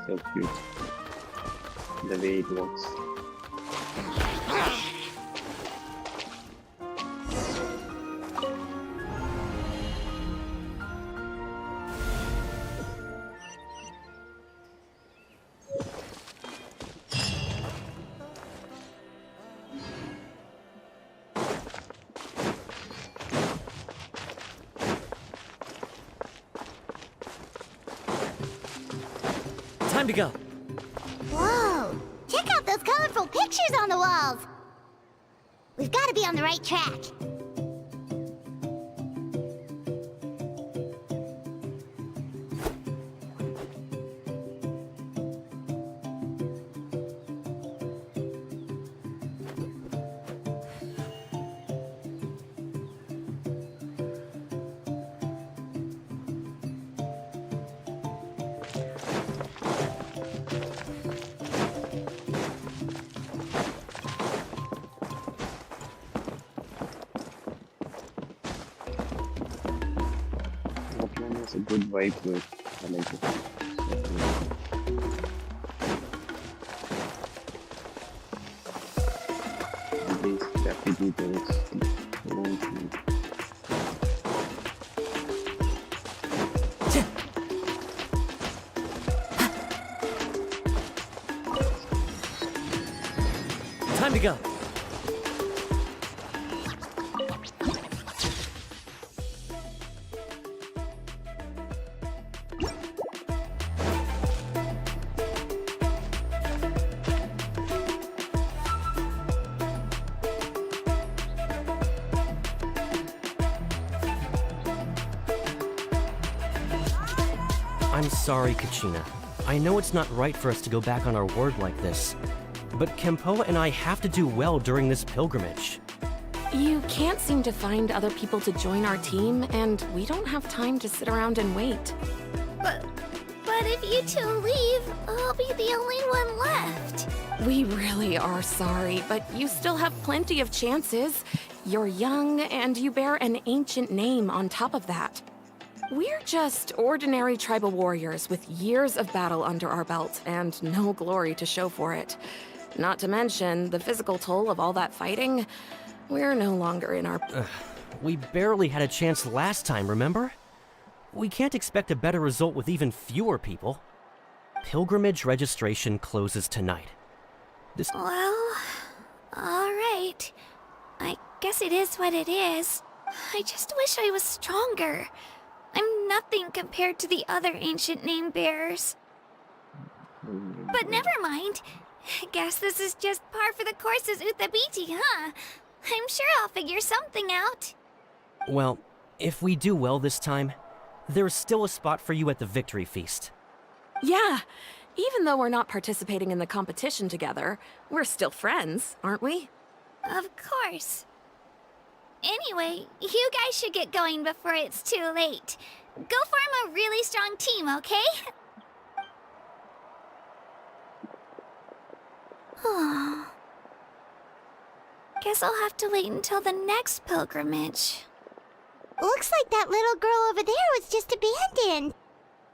So cute. The way it works. Time to go. Whoa! Check out those colorful pictures on the walls! We've got to be on the right track. Natlan has a good vibe to it. I like it. These happy details. Time to go. I'm sorry, Kachina. I know it's not right for us to go back on our word like this, but Kempoa and I have to do well during this pilgrimage. You can't seem to find other people to join our team, and we don't have time to sit around and wait. But if you two leave, I'll be the only one left. We really are sorry, but you still have plenty of chances. You're young, and you bear an ancient name on top of that. We're just ordinary tribal warriors with years of battle under our belt and no glory to show for it. Not to mention the physical toll of all that fighting. We're no longer in our... We barely had a chance last time, remember? We can't expect a better result with even fewer people. Pilgrimage registration closes tonight. Well, alright. I guess it is what it is. I just wish I was stronger. I'm nothing compared to the other ancient name bearers. But never mind. Guess this is just par for the course as Uthabiti, huh? I'm sure I'll figure something out. Well, if we do well this time, there's still a spot for you at the Victory Feast. Yeah, even though we're not participating in the competition together, we're still friends, aren't we? Of course. Anyway, you guys should get going before it's too late. Go form a really strong team, okay? Guess I'll have to wait until the next pilgrimage. Looks like that little girl over there was just abandoned.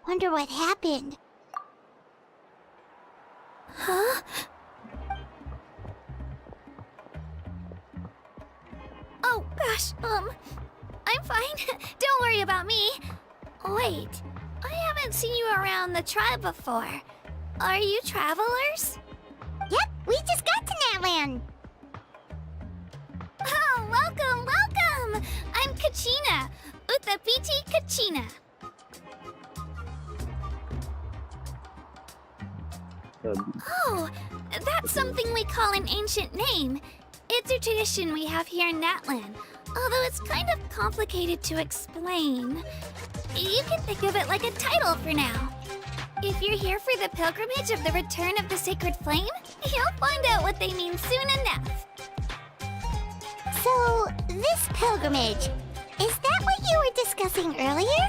Wonder what happened. Huh? Oh, gosh, I'm fine. Don't worry about me. Wait, I haven't seen you around the tribe before. Are you travelers? Yep, we just got to Natlan. Oh, welcome, welcome! I'm Kachina, Uthapiti Kachina. Oh, that's something we call an ancient name. It's a tradition we have here in Natlan, although it's kind of complicated to explain. You can think of it like a title for now. If you're here for the pilgrimage of the return of the sacred flame, you'll find out what they mean soon enough. So, this pilgrimage, is that what you were discussing earlier?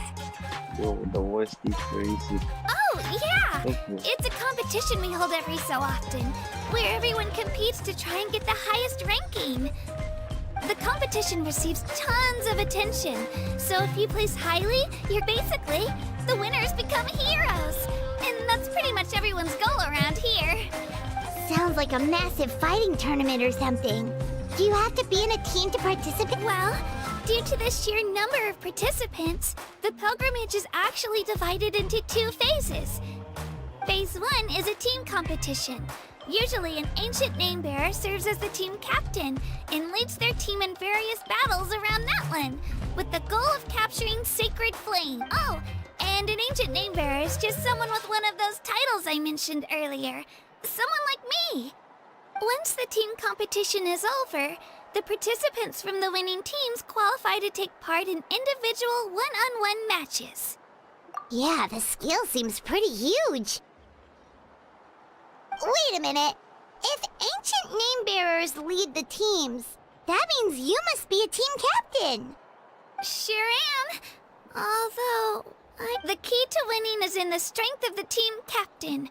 Yo, the voice is very sick. Oh, yeah! It's a competition we hold every so often, where everyone competes to try and get the highest ranking. The competition receives tons of attention, so if you place highly, you're basically, the winners become heroes. And that's pretty much everyone's goal around here. Sounds like a massive fighting tournament or something. Do you have to be in a team to participate? Well, due to the sheer number of participants, the pilgrimage is actually divided into 2 phases. Phase 1 is a team competition. Usually an ancient name bearer serves as the team captain and leads their team in various battles around Natlan, with the goal of capturing Sacred Flame. Oh, and an ancient name bearer is just someone with one of those titles I mentioned earlier. Someone like me. Once the team competition is over, the participants from the winning teams qualify to take part in individual one-on-one matches. Yeah, the scale seems pretty huge. Wait a minute. If ancient name bearers lead the teams, that means you must be a team captain. Sure am. Although, the key to winning is in the strength of the team captain.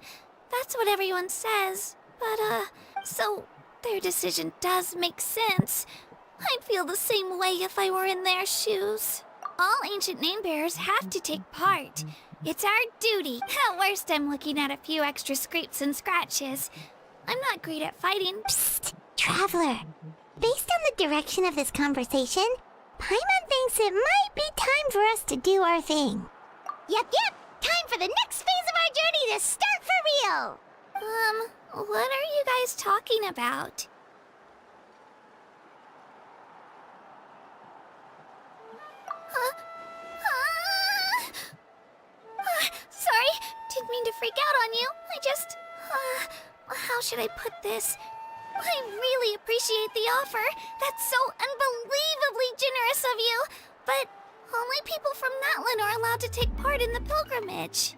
That's what everyone says. But, so their decision does make sense. I'd feel the same way if I were in their shoes. All ancient name bearers have to take part. It's our duty. At worst, I'm looking at a few extra scrapes and scratches. I'm not great at fighting. Psst, Traveler. Based on the direction of this conversation, Paimon thinks it might be time for us to do our thing. Yep. Time for the next phase of our journey to start for real. What are you guys talking about? Sorry, didn't mean to freak out on you. I just, how should I put this? I really appreciate the offer. That's so unbelievably generous of you. But only people from Natlan are allowed to take part in the pilgrimage.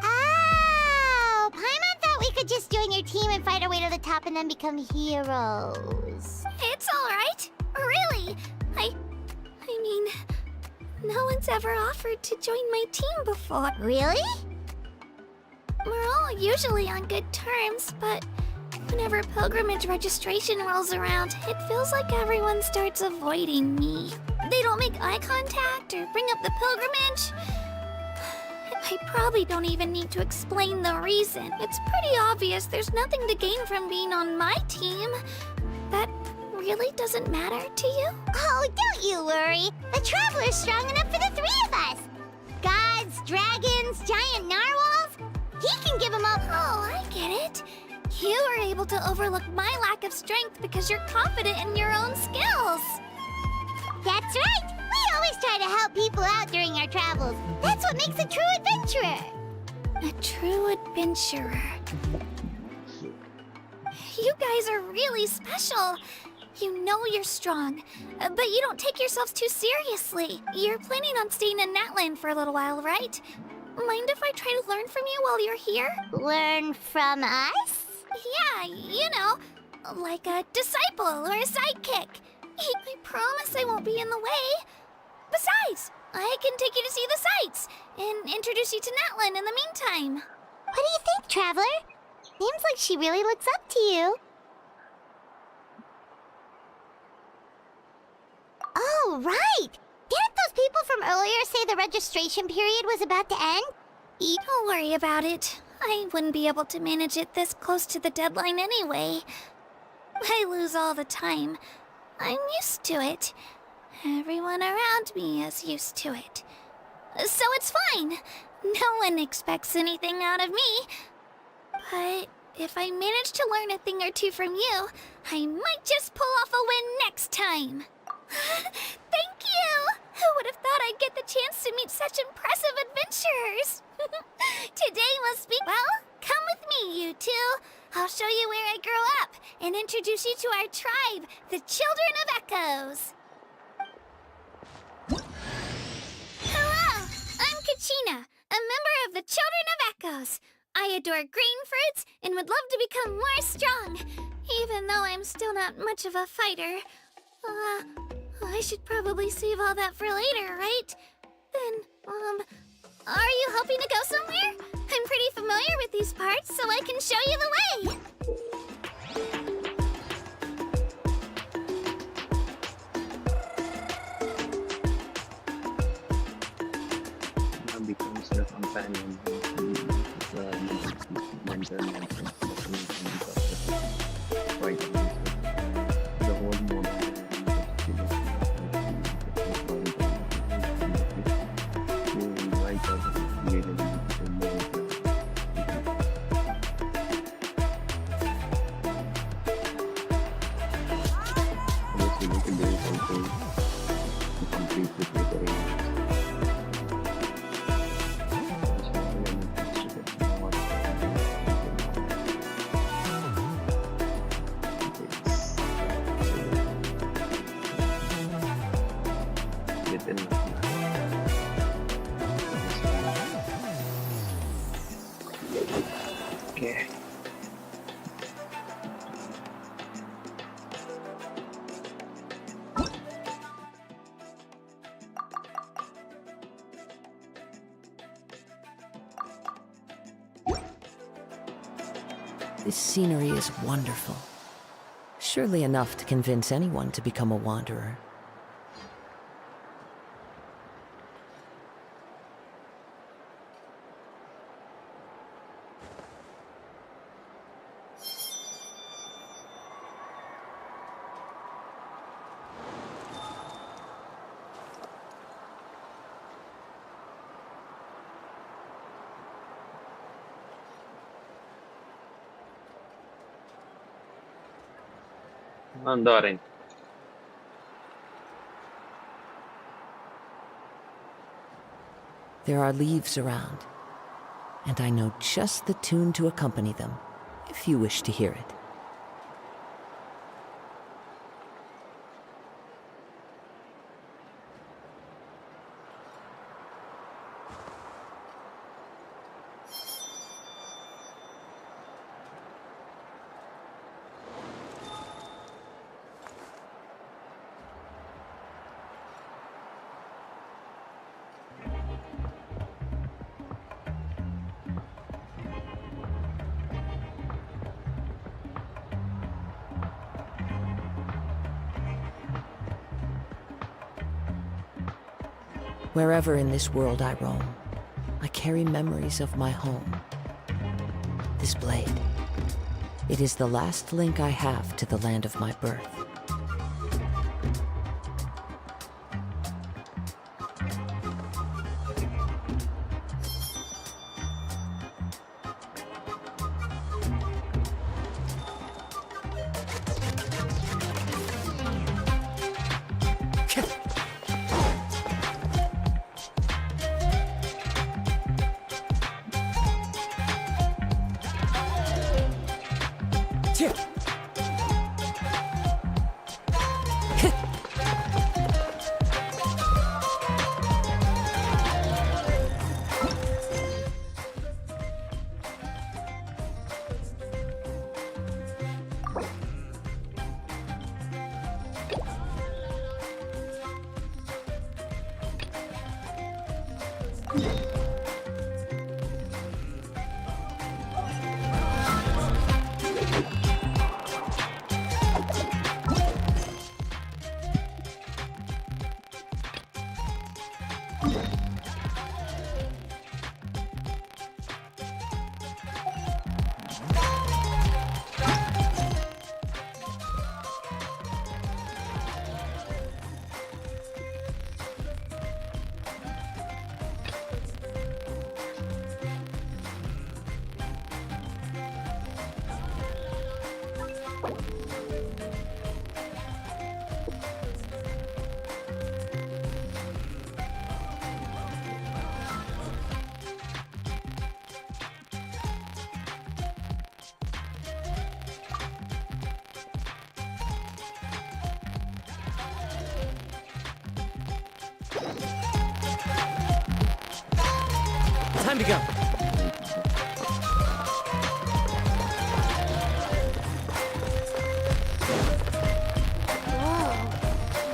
Oh, Paimon thought we could just join your team and fight our way to the top and then become heroes. It's all right. Really. I mean, no one's ever offered to join my team before. Really? We're all usually on good terms, but whenever pilgrimage registration rolls around, it feels like everyone starts avoiding me. They don't make eye contact or bring up the pilgrimage. I probably don't even need to explain the reason. It's pretty obvious there's nothing to gain from being on my team. That really doesn't matter to you? Oh, don't you worry. The Traveler's strong enough for the 3 of us. Gods, dragons, giant narwhals. He can give them all. Oh, I get it. You are able to overlook my lack of strength because you're confident in your own skills. That's right. We always try to help people out during our travels. That's what makes a true adventurer. A true adventurer. You guys are really special. You know you're strong, but you don't take yourselves too seriously. You're planning on staying in Natlan for a little while, right? Mind if I try to learn from you while you're here? Learn from us? Yeah, you know, like a disciple or a sidekick. I promise I won't be in the way. Besides, I can take you to see the sights and introduce you to Natlan in the meantime. What do you think, Traveler? Seems like she really looks up to you. Oh, right! Didn't those people from earlier say the registration period was about to end? Don't worry about it. I wouldn't be able to manage it this close to the deadline anyway. I lose all the time. I'm used to it. Everyone around me is used to it. So it's fine. No one expects anything out of me. But if I manage to learn a thing or two from you, I might just pull off a win next time. Thank you! Who would have thought I'd get the chance to meet such impressive adventurers? Today must be... Well, come with me, you two. I'll show you where I grew up and introduce you to our tribe, the Children of Echoes. Hello! I'm Kachina, a member of the Children of Echoes. I adore green fruits and would love to become more strong, even though I'm still not much of a fighter. I should probably save all that for later, right? Then, are you hoping to go somewhere? I'm pretty familiar with these parts, so I can show you the way. Now becomes the companion. The whole mode. Okay. This scenery is wonderful. Surely enough to convince anyone to become a wanderer. Mandarin. There are leaves around, and I know just the tune to accompany them, if you wish to hear it. Wherever in this world I roam, I carry memories of my home. This blade, it is the last link I have to the land of my birth. Time to go. Whoa.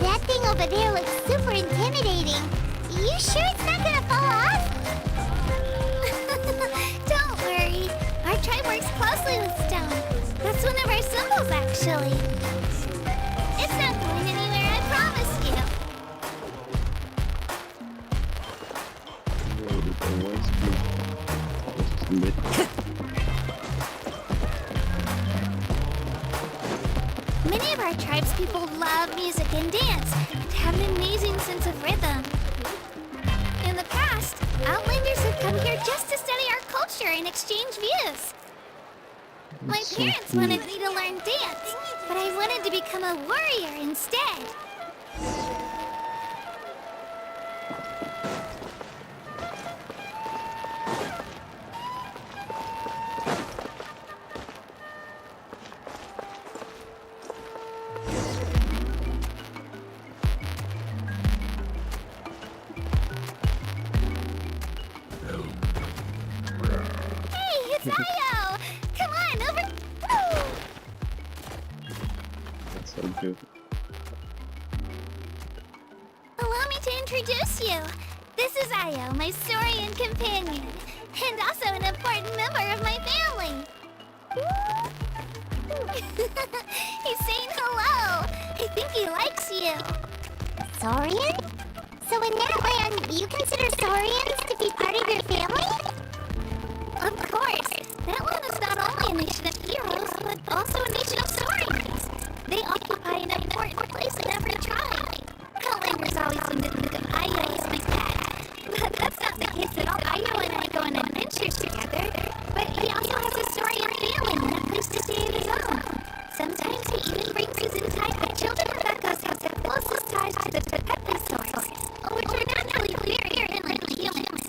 That thing over there looks super intimidating. You sure it's not gonna fall off? Don't worry. Our tribe works closely with stone. That's one of our symbols, actually. It's not going anywhere, I promise you. Many of our tribes people love music and dance and have an amazing sense of rhythm. In the past, Outlanders have come here just to study our culture and exchange views. My parents wanted me to learn dance, but I wanted to become a warrior instead. Io! Come on, over! That's so cute. Allow me to introduce you. This is Io, my Saurian companion, and also an important member of my family. He's saying hello. I think he likes you. Saurian? So in Natlan, you consider Saurians to be part of your family? Of course. Natlan is not only a nation of heroes, but also a nation of Saurians. They occupy an important place in every tribe. Outlanders always seem to think of Io as my pet. But that's not the case at all. Io and I go on adventures together. But he also has a Saurian family and a place to stay of his own. Sometimes he even brings his entire children of Echoes have the closest ties to the Episaurs, which are naturally very unlike humans.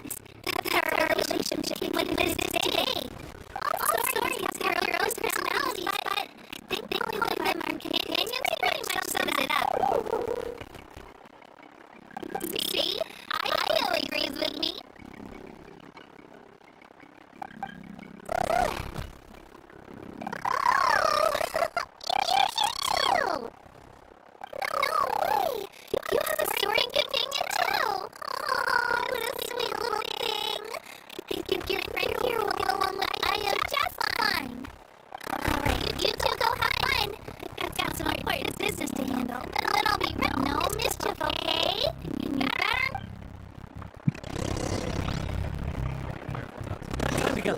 Their relationship is what it is today. All Saurians have their own personalities, but I think calling them our companions pretty much sums it up. See? Io agrees with me. No way! You have a Saurian companion too! Oh, what a sweet little thing! I think your friend here will get along with Io just fine. Alright, you two go have fun. I've got some important business to handle, and then I'll be right. No mischief, okay? You better. Time to go.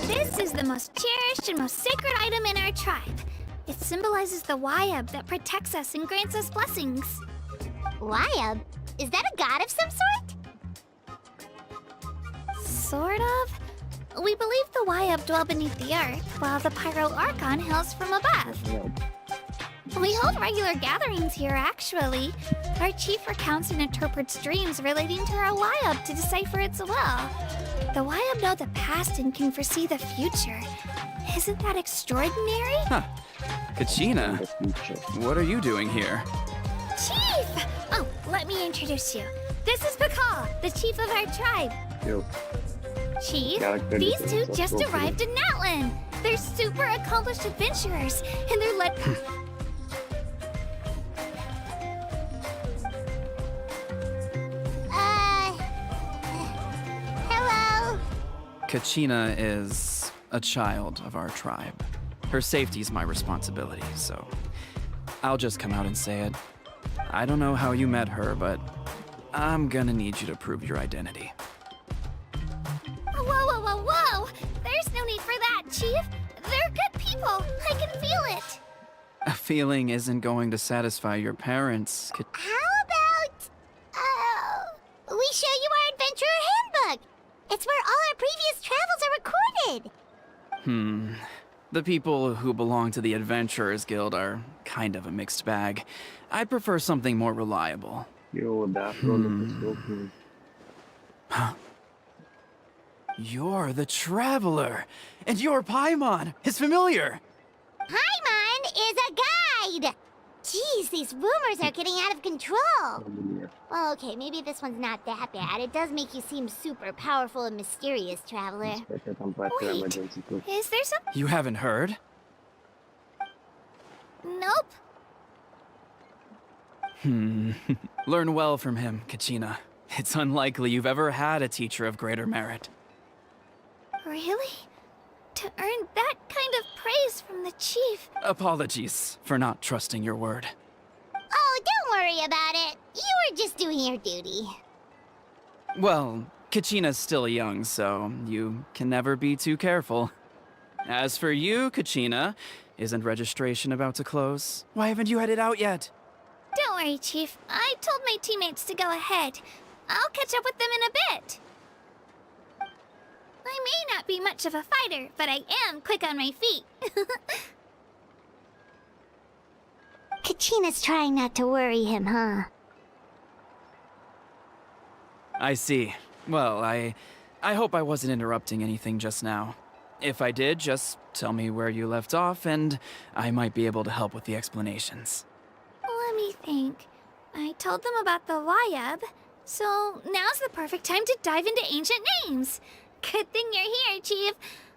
This is the most cherished and most sacred item in our tribe. It symbolizes the Wayab that protects us and grants us blessings. Wayab? Is that a god of some sort? Sort of. We believe the Wayab dwell beneath the earth, while the Pyro Archon hails from above. We hold regular gatherings here, actually. Our chief recounts and interprets dreams relating to our Wayab to decipher its will. The Wayab know the past and can foresee the future. Isn't that extraordinary? Huh. Kachina, what are you doing here? Chief! Oh, let me introduce you. This is Pakal, the chief of our tribe. Yo. Chief, Character these two details are just so arrived in Natlan. They're super accomplished adventurers, and they're led... Hello? Kachina is a child of our tribe. Her safety's my responsibility, so I'll just come out and say it. I don't know how you met her, but I'm gonna need you to prove your identity. Whoa, whoa, whoa, whoa! There's no need for that, Chief. They're good people. I can feel it. A feeling isn't going to satisfy your parents. How about The people who belong to the Adventurers Guild are kind of a mixed bag. I'd prefer something more reliable. Yo, that roll is so cool. You're the Traveler, and your Paimon is familiar. Paimon is a guide! Jeez, these rumors are getting out of control. Well, okay, maybe this one's not that bad. It does make you seem super powerful and mysterious, Traveler. Better compared to Wait. emergency cook. Is there some? You haven't heard? Nope. Learn well from him, Kachina. It's unlikely you've ever had a teacher of greater merit. Really? To earn that kind of praise from the chief? Apologies for not trusting your word. Oh, don't worry about it. You were just doing your duty. Well, Kachina's still young, so you can never be too careful. As for you, Kachina, isn't registration about to close? Why haven't you headed out yet? Don't worry, Chief. I told my teammates to go ahead. I'll catch up with them in a bit. I may not be much of a fighter, but I am quick on my feet. Kachina's trying not to worry him, huh? I see. Well, I hope I wasn't interrupting anything just now. If I did, just tell me where you left off, and I might be able to help with the explanations. Let me think. I told them about the Wayab, so now's the perfect time to dive into ancient names. Good thing you're here, Chief.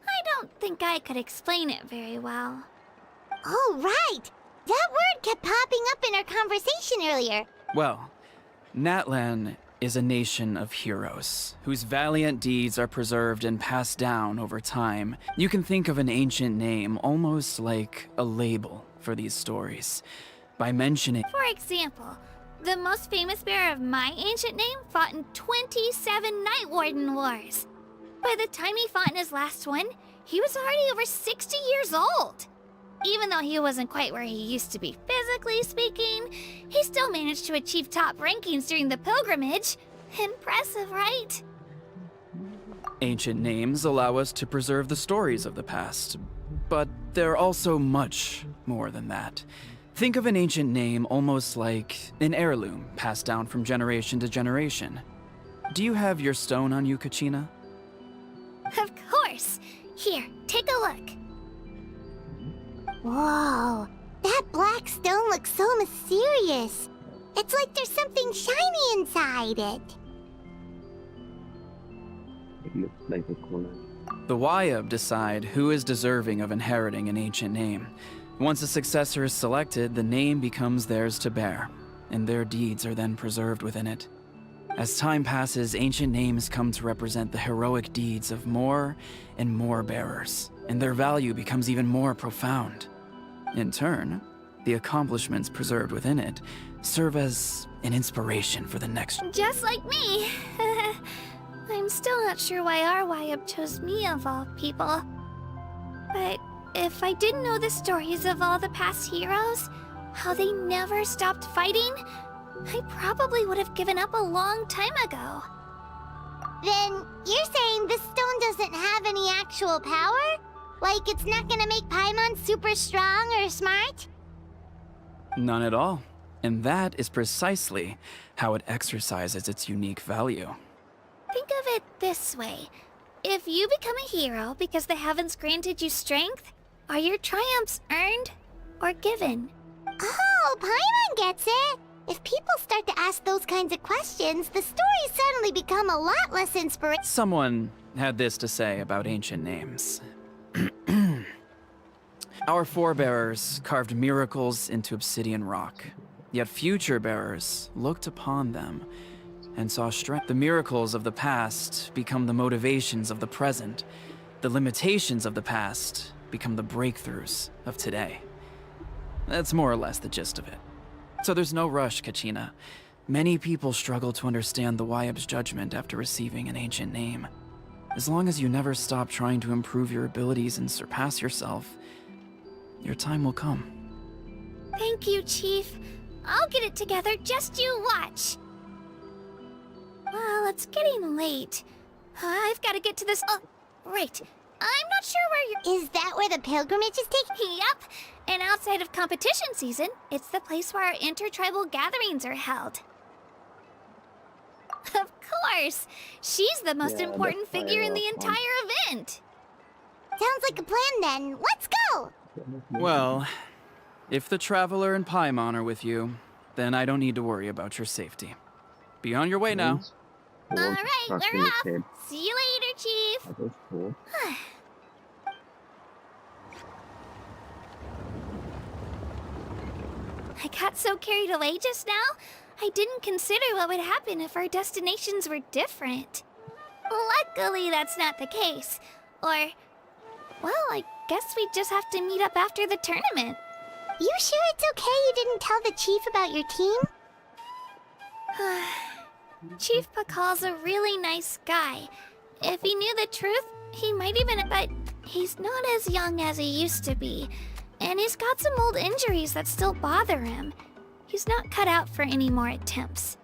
I don't think I could explain it very well. Oh, right! That word kept popping up in our conversation earlier. Well, Natlan is a nation of heroes, whose valiant deeds are preserved and passed down over time. You can think of an ancient name almost like a label for these stories. By mentioning... For example, the most famous bearer of my ancient name fought in 27 Night Warden Wars. By the time he fought in his last one, he was already over 60 years old. Even though he wasn't quite where he used to be physically speaking, he still managed to achieve top rankings during the pilgrimage. Impressive, right? Ancient names allow us to preserve the stories of the past, but they're also much more than that. Think of an ancient name almost like an heirloom passed down from generation to generation. Do you have your stone on you, Kachina? Of course. Here, take a look. Whoa, that black stone looks so mysterious. It's like there's something shiny inside it. It looks like a coin. The Wayab decide who is deserving of inheriting an ancient name. Once a successor is selected, the name becomes theirs to bear, and their deeds are then preserved within it. As time passes, ancient names come to represent the heroic deeds of more and more bearers, and their value becomes even more profound. In turn, the accomplishments preserved within it serve as an inspiration for the next. Just like me. I'm still not sure why our Wayab chose me of all people. But if I didn't know the stories of all the past heroes, how they never stopped fighting, I probably would have given up a long time ago. Then you're saying this stone doesn't have any actual power? Like it's not gonna make Paimon super strong or smart? None at all. And that is precisely how it exercises its unique value. Think of it this way. If you become a hero because the heavens granted you strength, are your triumphs earned or given? Oh, Paimon gets it! If people start to ask those kinds of questions, the stories suddenly become a lot less inspirational. Someone had this to say about ancient names. Our forebears carved miracles into obsidian rock, yet future bearers looked upon them and saw strength. The miracles of the past become the motivations of the present. The limitations of the past become the breakthroughs of today. That's more or less the gist of it. So there's no rush, Kachina. Many people struggle to understand the Wayab's judgment after receiving an ancient name. As long as you never stop trying to improve your abilities and surpass yourself, your time will come. Thank you, Chief. I'll get it together, just you watch. Well, it's getting late. I've got to get to this... Oh, right. I'm not sure where you're... Is that where the pilgrimage is taking? Yep. And outside of competition season, it's the place where our intertribal gatherings are held. Of course! She's the most important figure in the entire event! Sounds like a plan then. Let's go! Well, if the Traveler and Paimon are with you, then I don't need to worry about your safety. Be on your way now. Alright, we're off! See you later, Chief! That was cool. I got so carried away just now, I didn't consider what would happen if our destinations were different. Luckily, that's not the case. Or, well, I guess we just have to meet up after the tournament. You sure it's okay you didn't tell the chief about your team? Chief Pakal's a really nice guy. If he knew the truth, he might even... But he's not as young as he used to be. And he's got some old injuries that still bother him. He's not cut out for any more attempts.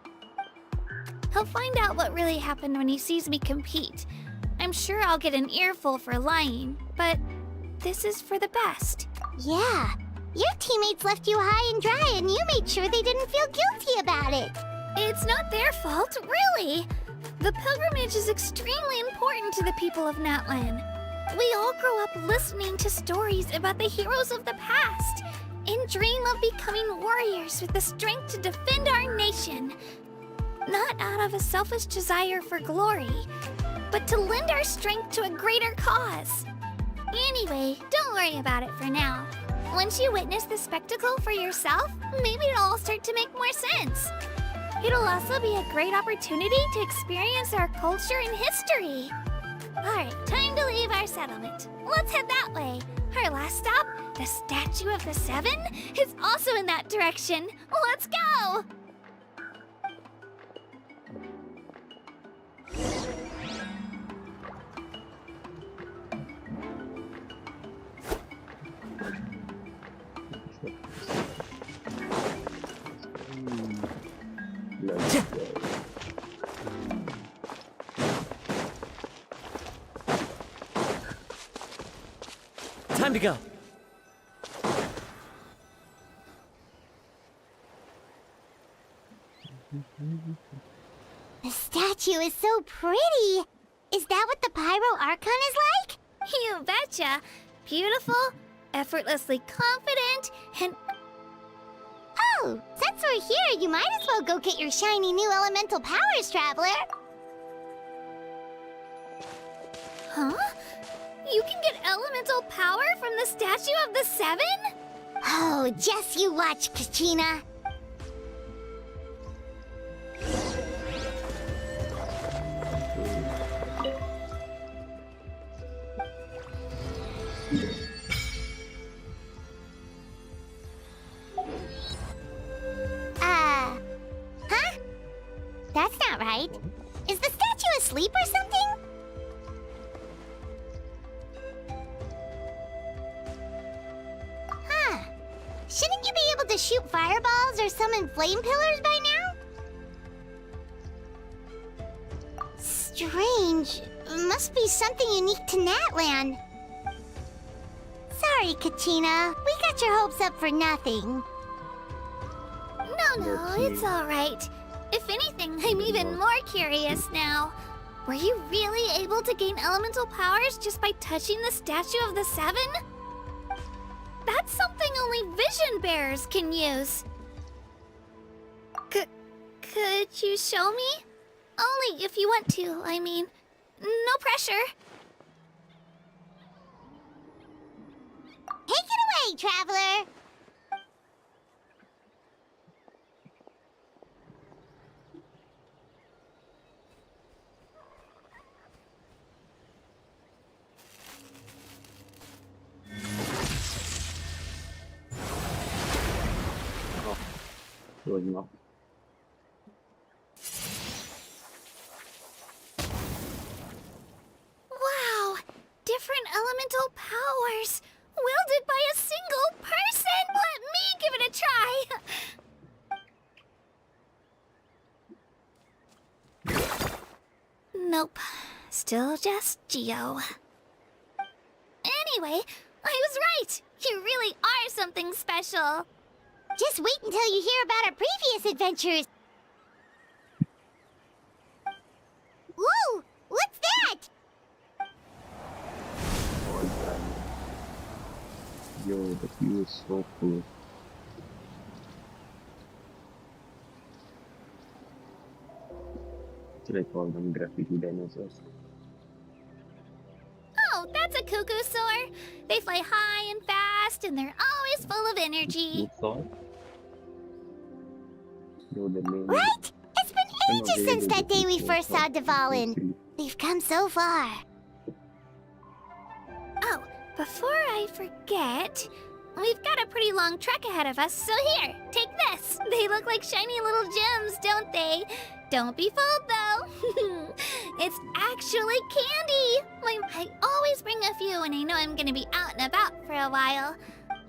He'll find out what really happened when he sees me compete. I'm sure I'll get an earful for lying, but this is for the best. Yeah. Your teammates left you high and dry and you made sure they didn't feel guilty about it. It's not their fault, really. The pilgrimage is extremely important to the people of Natlan. We all grow up listening to stories about the heroes of the past and dream of becoming warriors with the strength to defend our nation. Not out of a selfish desire for glory, but to lend our strength to a greater cause. Anyway, don't worry about it for now. Once you witness the spectacle for yourself, maybe it'll all start to make more sense. It'll also be a great opportunity to experience our culture and history. Alright, time to leave our settlement. Let's head that way. Our last stop, the Statue of the Seven, is also in that direction. Let's go! Let's go. Time to go. The statue is so pretty. Is that what the Pyro Archon is like? You betcha. Beautiful, effortlessly confident, and... Oh, since we're here, you might as well go get your shiny new elemental powers, Traveler. Huh? You can get elemental power from the Statue of the Seven? Oh, just you watch, Kachina. Huh? That's not right. Is the statue asleep or something? Huh. Shouldn't you be able to shoot fireballs or summon flame pillars by now? Strange. Must be something unique to Natlan. Sorry, Kachina. We got your hopes up for nothing. No, it's alright. If anything, I'm even more curious now. Were you really able to gain elemental powers just by touching the Statue of the Seven? That's something only vision bearers can use. Could you show me? Only if you want to, I mean. No pressure. Take it away, Traveler! Good enough. Wow! Different elemental powers! Wielded by a single person! Let me give it a try! Nope. Still just Geo. Anyway, I was right. You really are something special. Just wait until you hear about our previous adventures. Whoa! What's that? Yo, the view is so cool. Should I call them graffiti dinosaurs? Oh, that's a cuckoo soar. They fly high and fast, and they're always full of energy. You saw it? Yo, the name. Right? It's been ages since that day we first saw Dvalin. We've come so far. Oh, before I forget, we've got a pretty long trek ahead of us, so here, take this. They look like shiny little gems, don't they? Don't be fooled, though. It's actually candy. I always bring a few when I know I'm gonna be out and about for a while.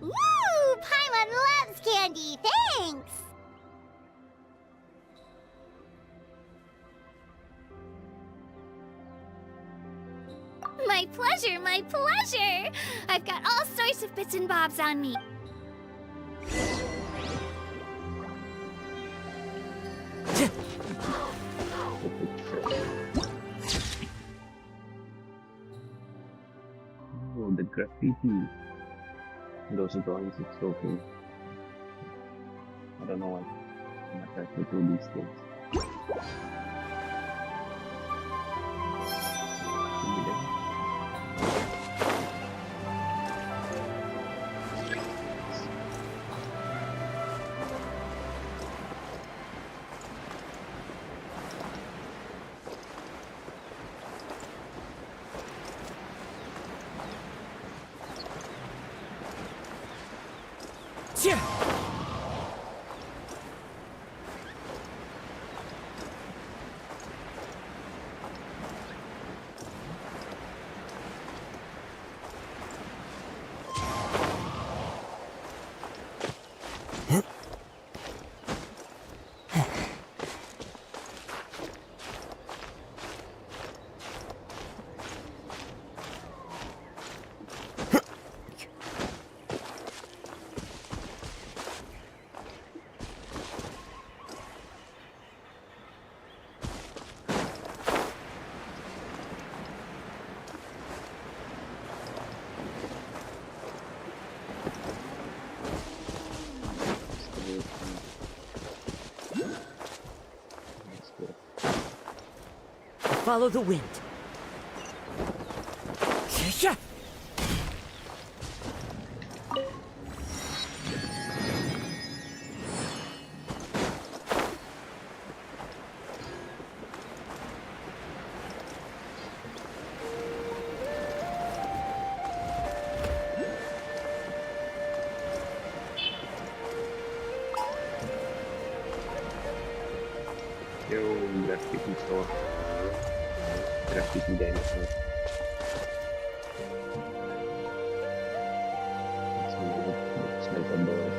Woo! Paimon loves candy. Thanks. My pleasure, my pleasure! I've got all sorts of bits and bobs on me. Oh, the graffiti. Those drawings are so cool. I don't know why I'm attracted to these things. Follow the wind. Yeah. Yo, graffiti store. Graffiti dinosaur. Looks like a bird.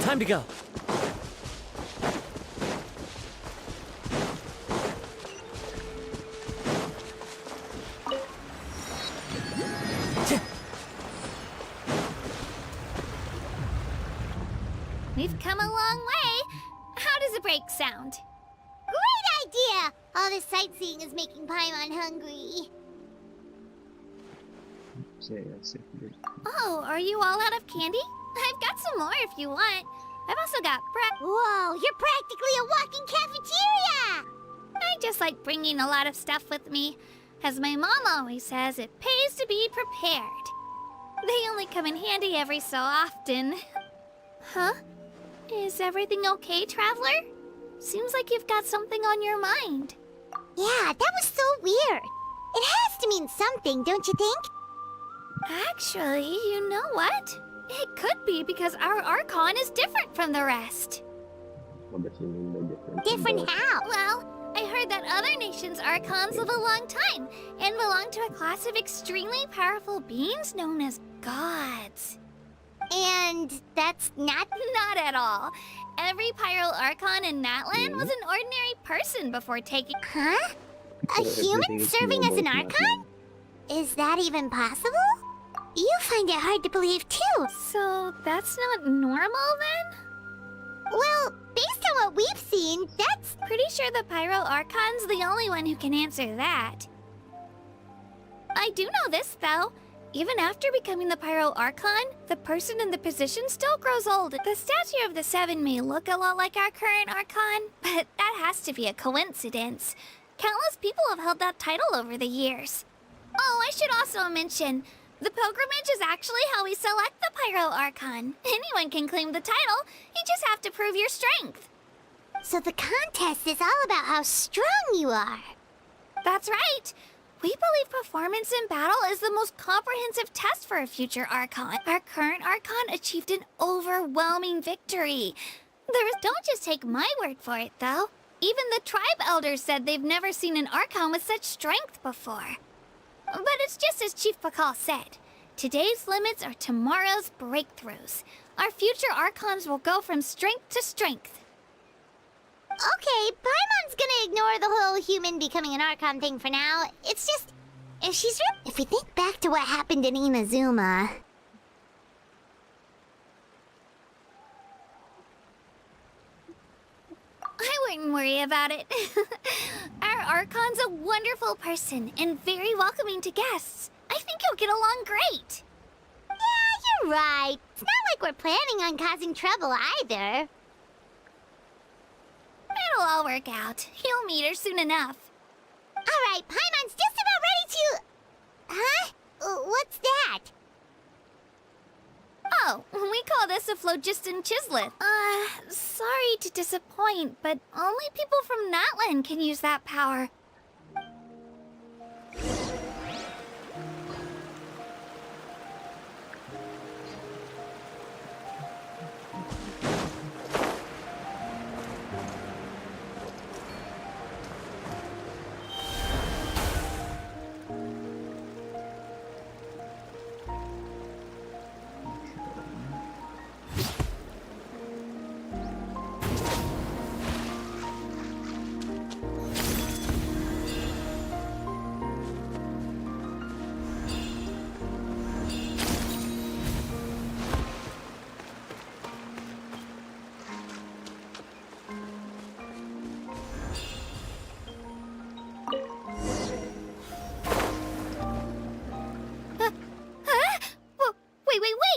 Time to go. We've come a long way. How does a break sound? Great idea! All this sightseeing is making Paimon hungry. Oh, are you all out of candy? I've got some more if you want. I've also got Whoa, you're practically a walking cafeteria! I just like bringing a lot of stuff with me. As my mom always says, it pays to be prepared. They only come in handy every so often. Huh? Is everything okay, Traveler? Seems like you've got something on your mind. Yeah, that was so weird. It has to mean something, don't you think? Actually, you know what? It could be because our Archon is different from the rest. What does he mean by different? Different how? Well, I heard that other nations' Archons live a long time and belong to a class of extremely powerful beings known as gods. And that's not... Not at all. Every Pyro Archon in Natlan was an ordinary person before taking... Huh? A human serving as an Archon? Is that even possible? You find it hard to believe, too. So that's not normal, then? Well, based on what we've seen, that's... Pretty sure the Pyro Archon's the only one who can answer that. I do know this, though. Even after becoming the Pyro Archon, the person in the position still grows old. The statue of the Seven may look a lot like our current Archon, but that has to be a coincidence. Countless people have held that title over the years. Oh, I should also mention, the pilgrimage is actually how we select the Pyro Archon. Anyone can claim the title, you just have to prove your strength. So the contest is all about how strong you are. That's right. We believe performance in battle is the most comprehensive test for a future Archon. Our current Archon achieved an overwhelming victory. Don't just take my word for it, though. Even the tribe elders said they've never seen an Archon with such strength before. But it's just as Chief Pakal said. Today's limits are tomorrow's breakthroughs. Our future Archons will go from strength to strength. Okay, Paimon's gonna ignore the whole human becoming an Archon thing for now. It's just... If we think back to what happened in Inazuma... I wouldn't worry about it. Our Archon's a wonderful person and very welcoming to guests. I think you'll get along great. Yeah, you're right. It's not like we're planning on causing trouble either. It'll all work out. You'll meet her soon enough. Alright, Paimon's just about ready to... Huh? What's that? Oh, we call this a phlogiston chisleth. Sorry to disappoint, but only people from Natlan can use that power.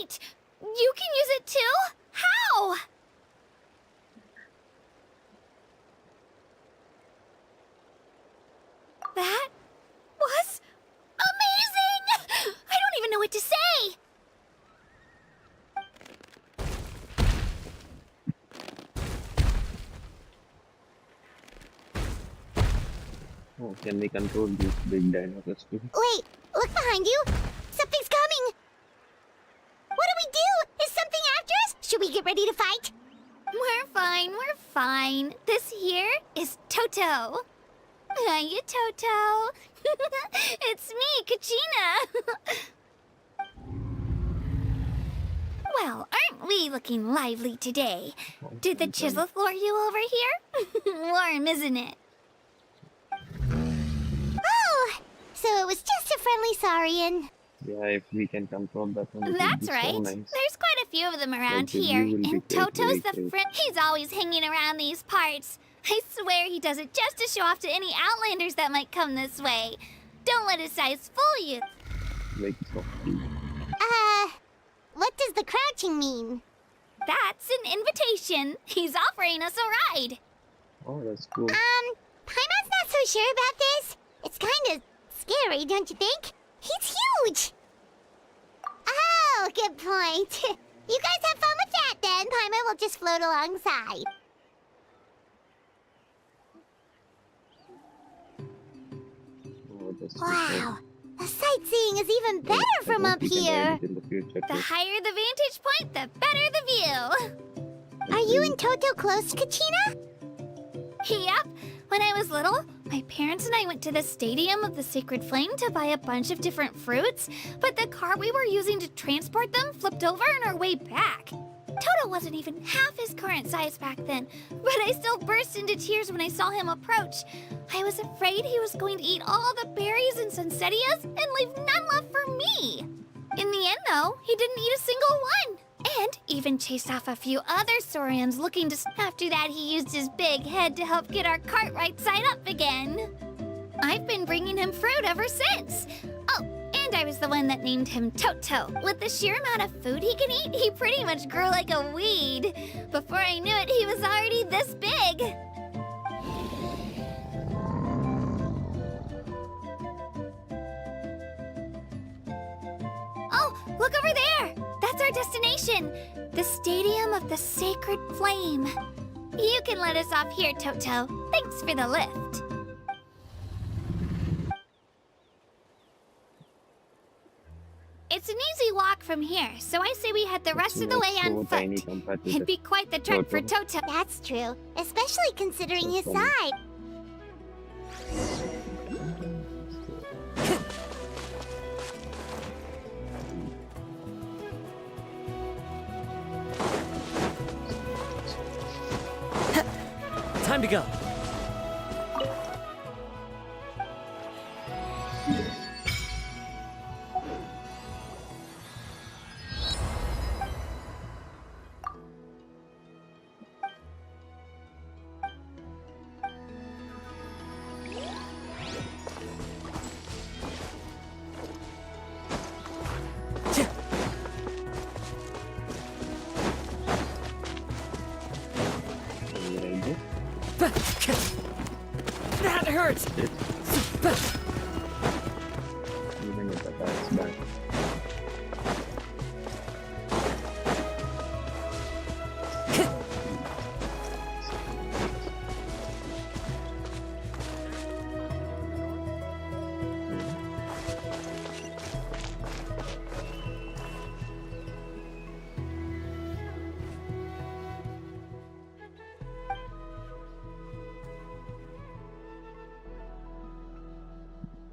Wait! You can use it too? How? That was amazing! I don't even know what to say! Oh, can we control these big dinosaurs too? Wait, look behind you! Something's coming! What do we do? Is something after us? Should we get ready to fight? We're fine. This here is Toto. Hiya, Toto. It's me, Kachina. Well, aren't we looking lively today? Did the Chisleth lure you over here? Warm, isn't it? Oh, so it was just a friendly saurian. Yeah, if we can control that one, it would be That's so right. nice. There's quite a few of them around Like the here, view will be and great, Toto's very the great. friend. He's always hanging around these parts. I swear he does it just to show off to any Outlanders that might come this way. Don't let his size fool you. Like softly. What does the crouching mean? That's an invitation. He's offering us a ride. Oh, that's cool. Paimon's not so sure about this. It's kind of scary, don't you think? He's huge! Oh, good point. You guys have fun with that then. Paimon will just float alongside. Oh, that's so Wow, the sightseeing is even better from up here. in the future. The higher the vantage point, the better the view. Are you and Toto close, Kachina? Yep. When I was little, my parents and I went to the Stadium of the Sacred Flame to buy a bunch of different fruits, but the car we were using to transport them flipped over on our way back. Toto wasn't even half his current size back then, but I still burst into tears when I saw him approach. I was afraid he was going to eat all the berries and sunsettias and leave none left for me. In the end, though, he didn't eat a single one. And even chased off a few other saurians looking to... After that, he used his big head to help get our cart right side up again. I've been bringing him fruit ever since. Oh, and I was the one that named him Toto. With the sheer amount of food he can eat, he pretty much grew like a weed. Before I knew it, he was already this big. Oh, look over there! That's our destination! The Stadium of the Sacred Flame. You can let us off here, Toto. Thanks for the lift. It's an easy walk from here, so I say we head the rest of the way on tiny foot. compared to It'd the be quite the trek for Toto. Toto. That's true, especially considering his size. Time to go. That hurts! Even if the car is back.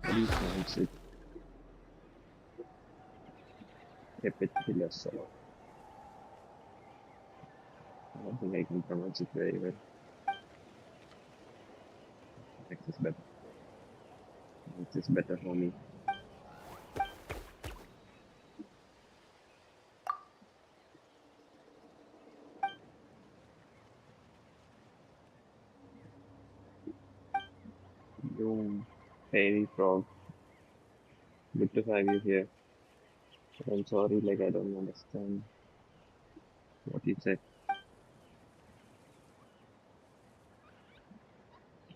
How do you pronounce it? Epitheliosol. I don't think I can pronounce it very well. Makes this better. Makes this better for me. You fairy frog. Good to have you here. But I'm sorry, like I don't understand what you said.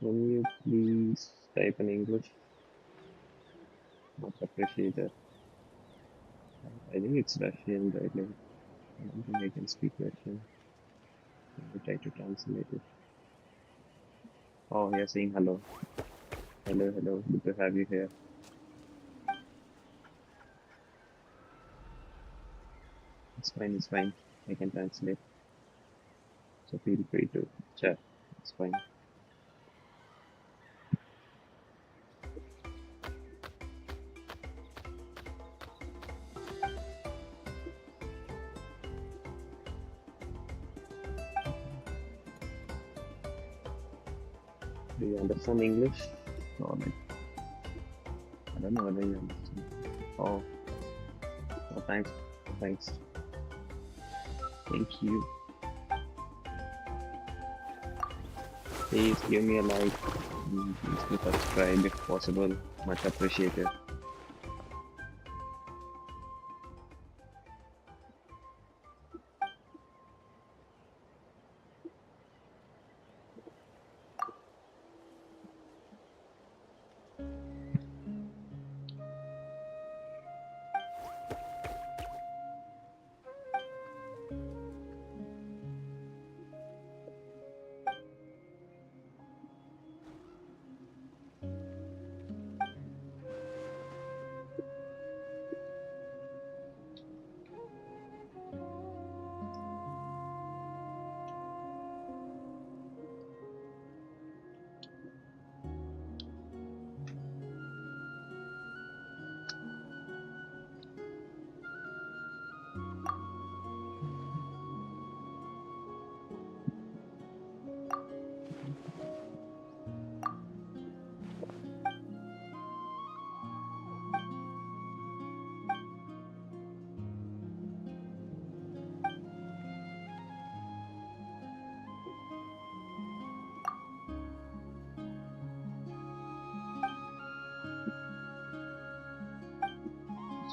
Can you please type in English? Much appreciated. I think it's Russian, right? Like, I don't think I can speak Russian. Let me try to translate it. Oh, you're saying hello. Hello, hello. Good to have you here. It's fine, it's fine. I can translate. So feel free to chat. It's fine. Do you understand English? Or like, I don't know whether you understand. Oh, Oh, thanks. Thanks. Thank you. Please give me a like. Please subscribe if possible. Much appreciated.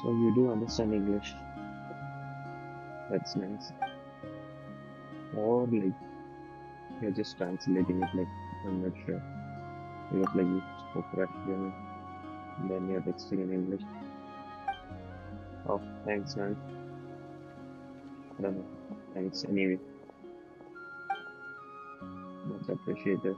So you do understand English. That's nice. Or like you're just translating it, like I'm not sure. It was like you spoke Russian, then you're texting in English. Oh, thanks, man. I don't know. Thanks anyway. Much appreciated.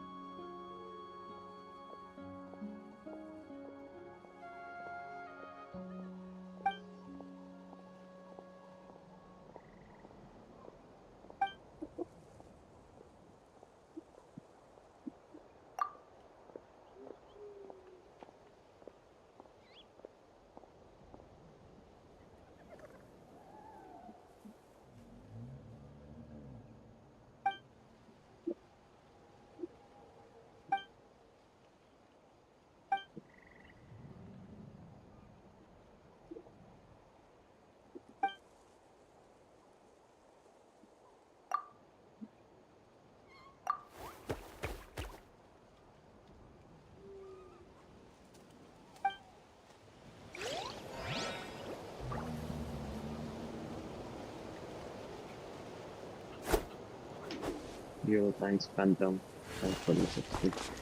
Yo, thanks Phantom. Thanks for the subscription.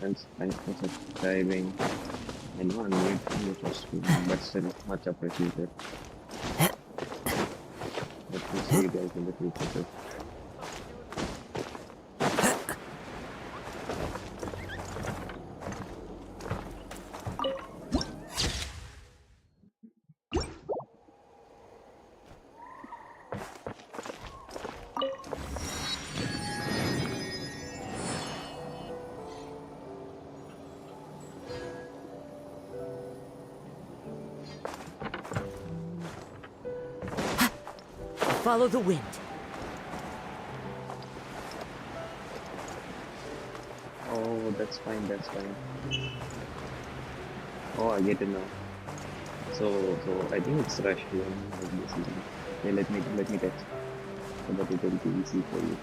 Thanks for subscribing. I know I'm new to the first video, but still much appreciated. Hope to see you guys in the future too. Follow the wind. Oh, that's fine, that's fine. Oh, I get it now. So I think it's Russian, like this. Okay, let me touch, so that it will be easy for you.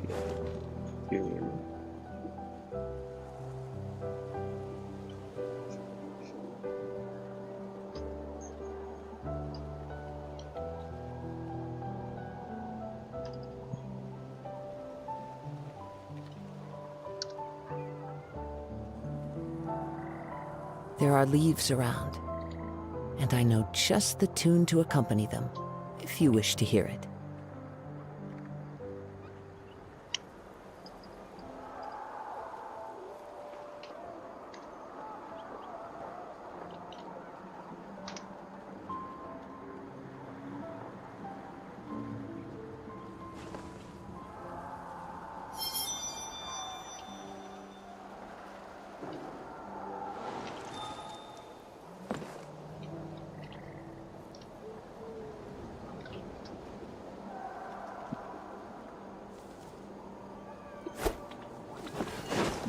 Okay. Give me a minute. There are leaves around, and I know just the tune to accompany them, if you wish to hear it.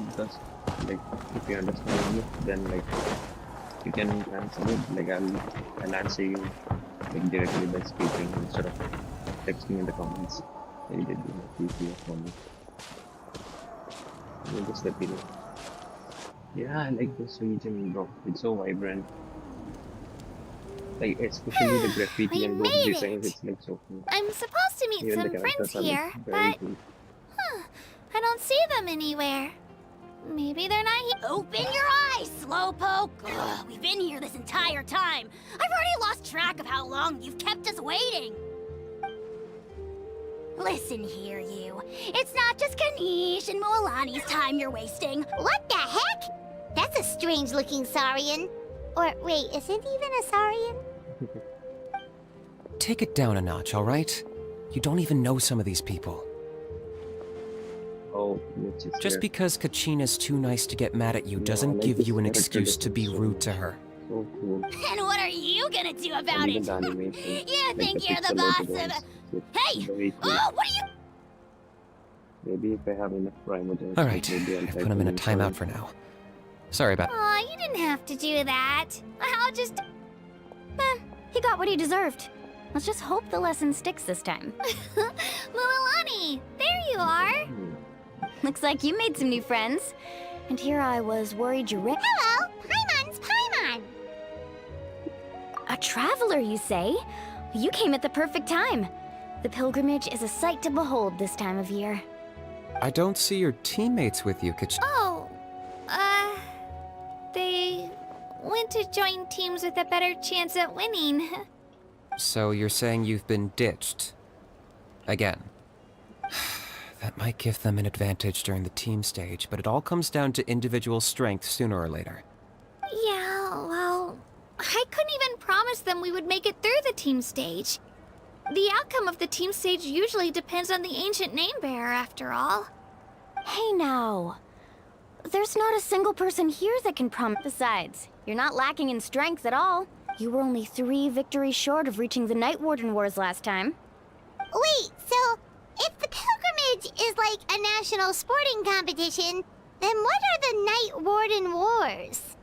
Because like if you understand English, then like You can translate, like I'll answer you like directly by speaking instead of texting in the comments. Maybe that'd be much easier for me. You just let me know. Yeah, I like this region, bro. It's so vibrant. Like especially the graffiti We and book made designs. it! It's like so cool. I'm supposed to meet Even the some friends characters are like here, very but cool. I don't see them anywhere. Maybe they're not here. Open your eyes, Slowpoke! Ugh, we've been here this entire time. I've already lost track of how long you've kept us waiting. Listen here, you. It's not just Kanish and Moalani's time you're wasting. What the heck? That's a strange-looking Saurian. Or, wait, is it even a Saurian? Take it down a notch, all right? You don't even know some of these people. Oh, which is Just because Kachina's too nice to get mad at you doesn't like give this you an character excuse to be design. rude to her. So cool. And what are you gonna do about And even it? the animation. You like think the you're the pixelated boss of... ones, it's Hey! very cool. Oh, what are you... Maybe if I have enough primitives, All like right, maybe I'll I try put him to in a do timeout something. for now. Sorry about. Aw, you didn't have to do that. I'll just... He got what he deserved. Let's just hope the lesson sticks this time. Mualani, there you are. Looks like you made some new friends. And here I was worried you read. Hello! Paimon's Paimon! A traveler, you say? You came at the perfect time. The pilgrimage is a sight to behold this time of year. I don't see your teammates with you, Kachina. Oh, they went to join teams with a better chance at winning. So you're saying you've been ditched? Again. That might give them an advantage during the team stage, but it all comes down to individual strength sooner or later. Yeah, well, I couldn't even promise them we would make it through the team stage. The outcome of the team stage usually depends on the ancient name bearer, after all. Hey now. There's not a single person here that can promise. Besides, you're not lacking in strength at all. You were only 3 victories short of reaching the Night Warden Wars last time. Wait, so if the pilgrimage is like a national sporting competition, then what are the Night Warden Wars?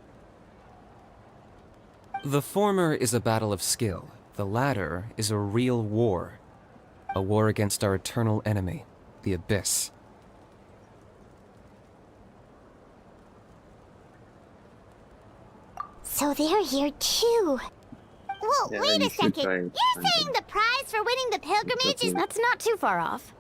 The former is a battle of skill. The latter is a real war. A war against our eternal enemy, the Abyss. So they're here too. Whoa, Yeah, wait you a should second. try You're something. saying the prize for winning the pilgrimage is... That's not too far off.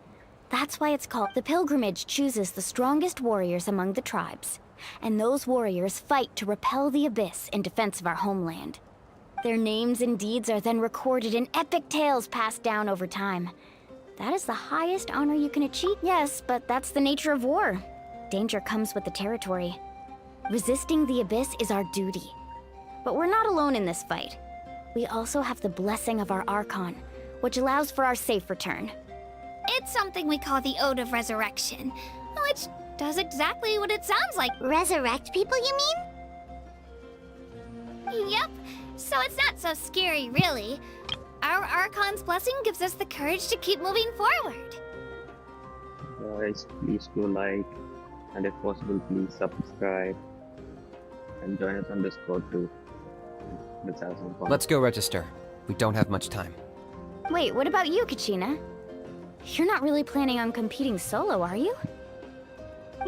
That's why it's called the pilgrimage chooses the strongest warriors among the tribes. And those warriors fight to repel the Abyss in defense of our homeland. Their names and deeds are then recorded in epic tales passed down over time. That is the highest honor you can achieve. Yes, but that's the nature of war. Danger comes with the territory. Resisting the Abyss is our duty. But we're not alone in this fight. We also have the blessing of our Archon, which allows for our safe return. It's something we call the Ode of Resurrection, which does exactly what it sounds like. Resurrect people, you mean? Yep, so it's not so scary, really. Our Archon's blessing gives us the courage to keep moving forward. Guys, please do like, and if possible, please subscribe, and join us on Discord too. Let's have some fun. Let's go register. We don't have much time. Wait, what about you, Kachina? You're not really planning on competing solo, are you?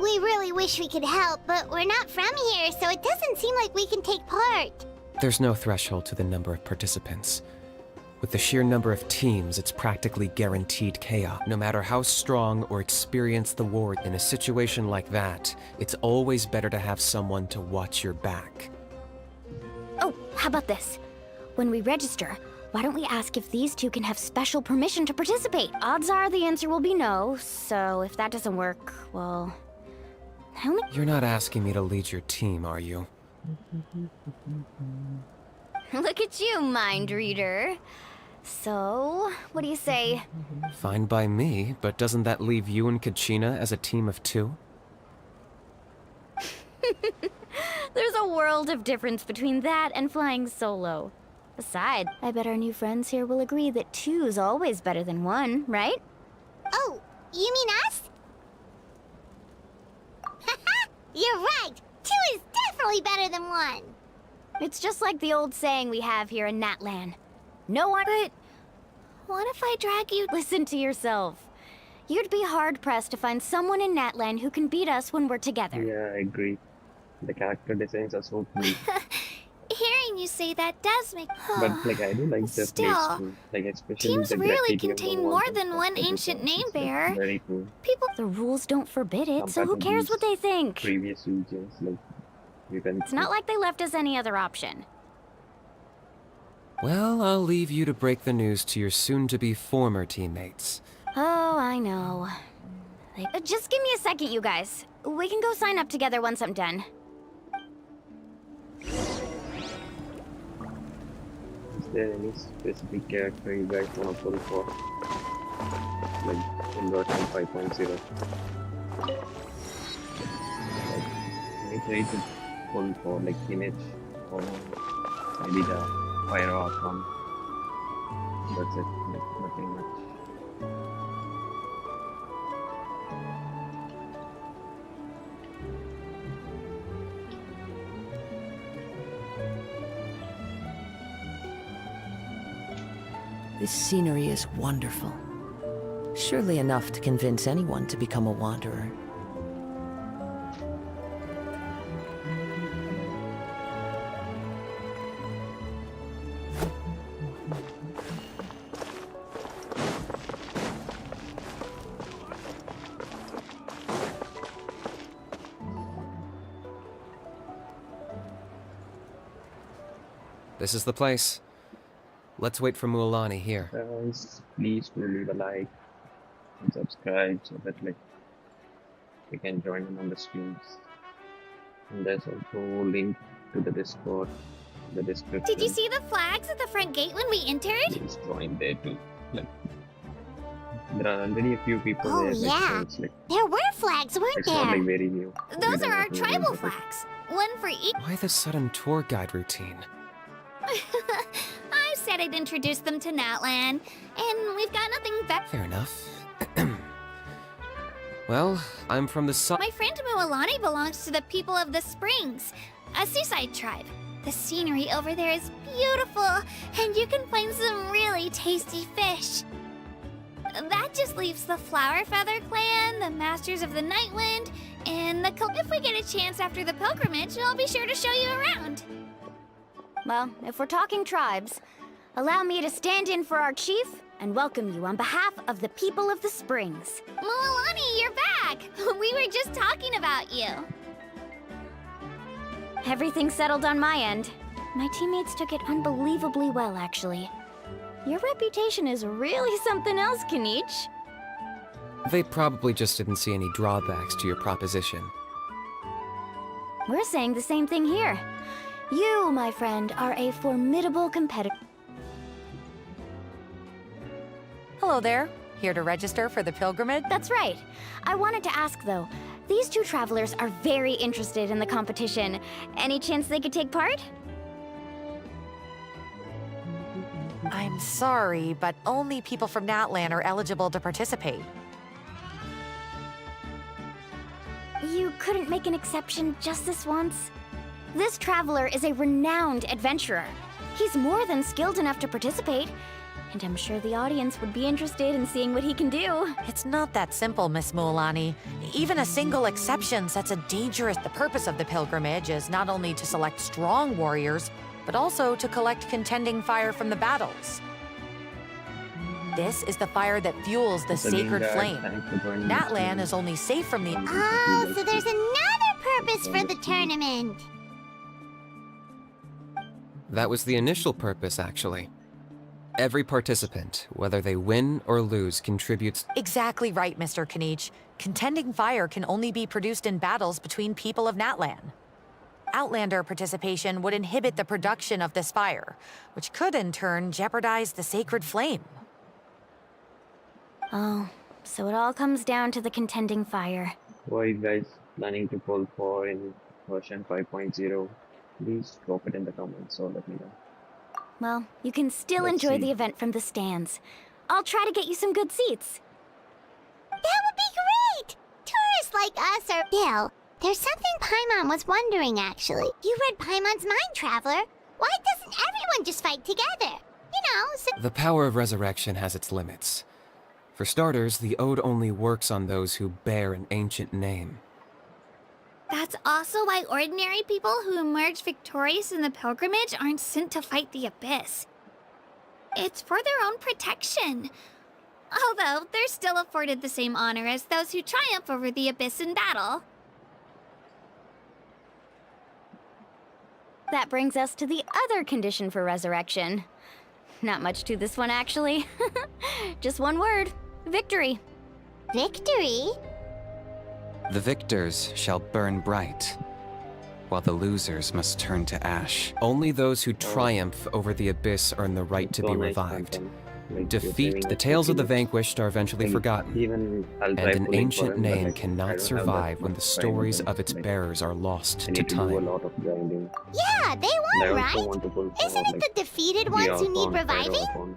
We really wish we could help, but we're not from here, so it doesn't seem like we can take part. There's no threshold to the number of participants. With the sheer number of teams, it's practically guaranteed chaos. No matter how strong or experienced the war, in a situation like that, it's always better to have someone to watch your back. Oh, how about this? When we register, why don't we ask if these two can have special permission to participate? Odds are the answer will be no, so if that doesn't work, well... You're not asking me to lead your team, are you? Look at you, mind reader. So, what do you say? Fine by me, but doesn't that leave you and Kachina as a team of 2? There's a world of difference between that and flying solo. Besides, I bet our new friends here will agree that 2's always better than 1, right? Oh, you mean us? Haha, you're right. 2 is definitely better than 1. It's just like the old saying we have here in Natlan. No one— But what if I drag you? Listen to yourself. You'd be hard-pressed to find someone in Natlan who can beat us when we're together. Yeah, I agree. The character designs are so cool. Hearing you say that does make. But like I do like the place Still, too. Like especially teams the really graffiti on the contain walls more and than stuff. one That is ancient also, name like, bearer. very cool. People. The rules don't forbid it, so Compared who to cares what they these think? Previous regions, like you can. It's not like they left us any other option. Well, I'll leave you to break the news to your soon-to-be former teammates. Oh, I know. Just give me a second, you guys. We can go sign up together once I'm done. Is there any specific character you guys want to pull for? Like in version 5.0? Like, I try to pull for like Kinech or maybe the Fire Archon. That's it, like, nothing much. This scenery is wonderful. Surely enough to convince anyone to become a wanderer. This is the place. Let's wait for Mualani here. Guys, please do leave a like and subscribe so that like we can join them on the streams. And there's also a link to the Discord in the description. Did you see the flags at the front gate when we entered? Please join there too. Like, there are already a few people Oh, there. Like, yeah. so it's like There were flags, weren't it's not there? like very new. Those We are don't our have to tribal worry about it. flags. One for each. Why the sudden tour guide routine? I said I'd introduce them to Natlan, and we've got nothing better. Fair enough. Well, I'm from the My friend Mualani belongs to the people of the Springs, a seaside tribe. The scenery over there is beautiful, and you can find some really tasty fish. That just leaves the Flower Feather Clan, the Masters of the Nightwind, and the... If we get a chance after the pilgrimage, I'll be sure to show you around. Well, if we're talking tribes, allow me to stand in for our chief and welcome you on behalf of the people of the Springs. Mualani, you're back! We were just talking about you. Everything's settled on my end. My teammates took it unbelievably well, actually. Your reputation is really something else, Kinech. They probably just didn't see any drawbacks to your proposition. We're saying the same thing here. You, my friend, are a formidable competitor. Hello there. Here to register for the pilgrimage? That's right. I wanted to ask, though. These two travelers are very interested in the competition. Any chance they could take part? I'm sorry, but only people from Natlan are eligible to participate. You couldn't make an exception just this once? This traveler is a renowned adventurer. He's more than skilled enough to participate, and I'm sure the audience would be interested in seeing what he can do. It's not that simple, Miss Mualani. Even a single exception sets a dangerous... The purpose of the pilgrimage is not only to select strong warriors, but also to collect contending fire from the battles. This is the fire that fuels the sacred flame. Natlan is only safe from the... Oh, so there's another purpose for the tournament. That was the initial purpose, actually. Every participant, whether they win or lose, contributes... Exactly right, Mr. Kinech. Contending fire can only be produced in battles between people of Natlan. Outlander participation would inhibit the production of this fire, which could in turn jeopardize the sacred flame. Oh, so it all comes down to the contending fire. What are you guys planning to pull for in version 5.0? Please drop it in the comments or let me know. Well, you can still Let's enjoy see. the event from the stands. I'll try to get you some good seats. That would be great! Tourists like us are... Bill, There's something Paimon was wondering, actually. You read Paimon's mind, Traveler. Why doesn't everyone just fight together? You know, so... The power of resurrection has its limits. For starters, the Ode only works on those who bear an ancient name. That's also why ordinary people who emerge victorious in the pilgrimage aren't sent to fight the Abyss. It's for their own protection. Although, they're still afforded the same honor as those who triumph over the Abyss in battle. That brings us to the other condition for resurrection. Not much to this one, actually. Just one word. Victory. Victory? The victors shall burn bright, while the losers must turn to ash. Only those who triumph over the Abyss earn the right to be revived. Defeat, the tales of the vanquished are eventually forgotten, and an ancient name cannot survive when the stories of its bearers are lost to time. Yeah, they won, right? Isn't it the defeated ones who need reviving?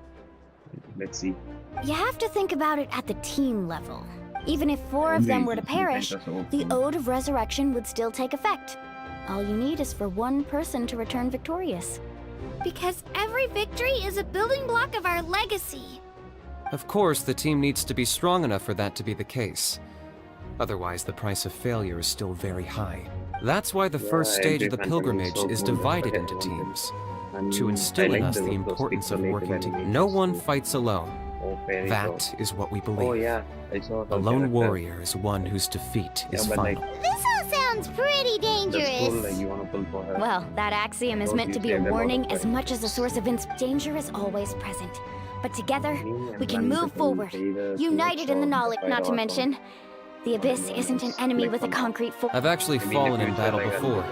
Let's see. You have to think about it at the team level. Even if 4 of them were to perish, the Ode of Resurrection would still take effect. All you need is for one person to return victorious. Because every victory is a building block of our legacy. Of course, the team needs to be strong enough for that to be the case. Otherwise, the price of failure is still very high. That's why the first stage of the pilgrimage is divided into teams, to instill in us the importance of working together. No one fights alone. That is what we believe. A lone warrior is one whose defeat is final. This all sounds pretty dangerous. Well, that axiom is meant to be a warning as much as a source of danger is always present. But together, we can move forward, united in the knowledge. Not to mention, the Abyss isn't an enemy with a concrete force. I've actually fallen in battle before.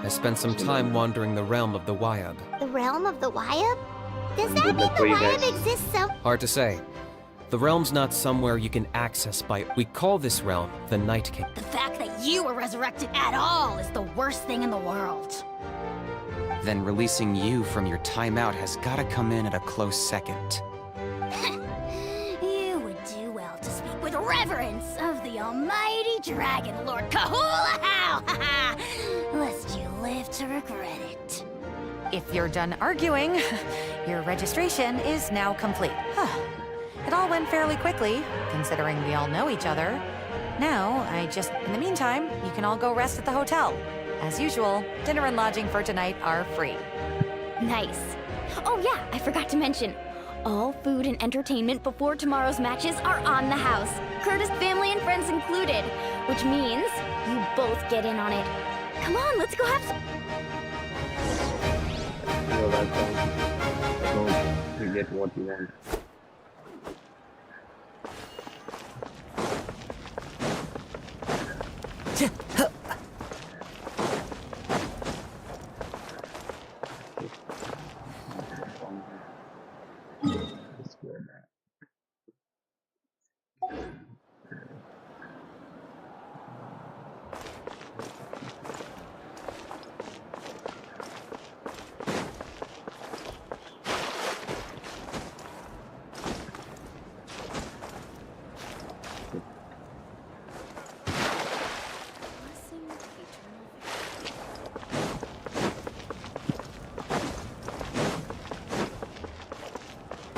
I spent some time wandering the realm of the Wyab. The realm of the Wyab? Does that mean the Wyab exists so... Hard to say. The realm's not somewhere you can access by... We call this realm the Night King. The fact that you were resurrected at all is the worst thing in the world. Then releasing you from your timeout has gotta come in at a close second. You would do well to speak with reverence of the almighty Dragon Lord Kahula-How! Lest you live to regret it. If you're done arguing, your registration is now complete. It all went fairly quickly, considering we all know each other. Now, in the meantime, you can all go rest at the hotel. As usual, dinner and lodging for tonight are free. Nice. Oh yeah, I forgot to mention. All food and entertainment before tomorrow's matches are on the house. Curtis family and friends included. Which means you both get in on it. Come on, let's go have some... You're welcome. I hope you get what you want. Let's go back.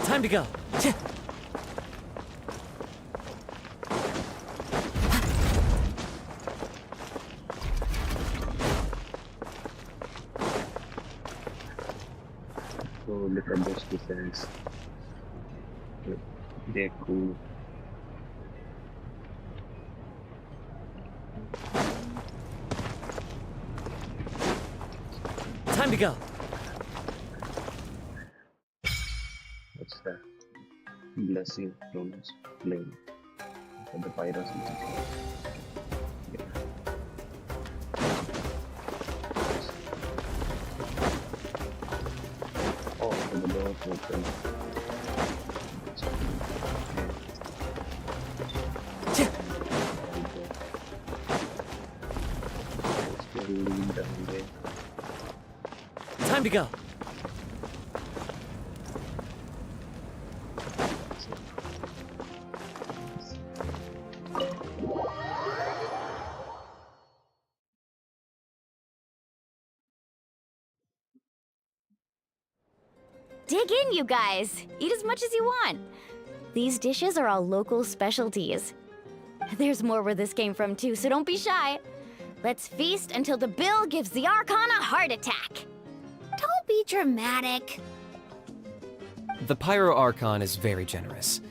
Time to go. So look at those designs. They're cool. Time to go. What's that? Blessing Jonas Flame. For the pirates. Yeah. Oh, for the doors open. Time to go. Dig in, you guys. Eat as much as you want. These dishes are all local specialties. There's more where this came from too, so don't be shy. Let's feast until the bill gives the Archon a heart attack. Don't be dramatic. The Pyro Archon is very generous,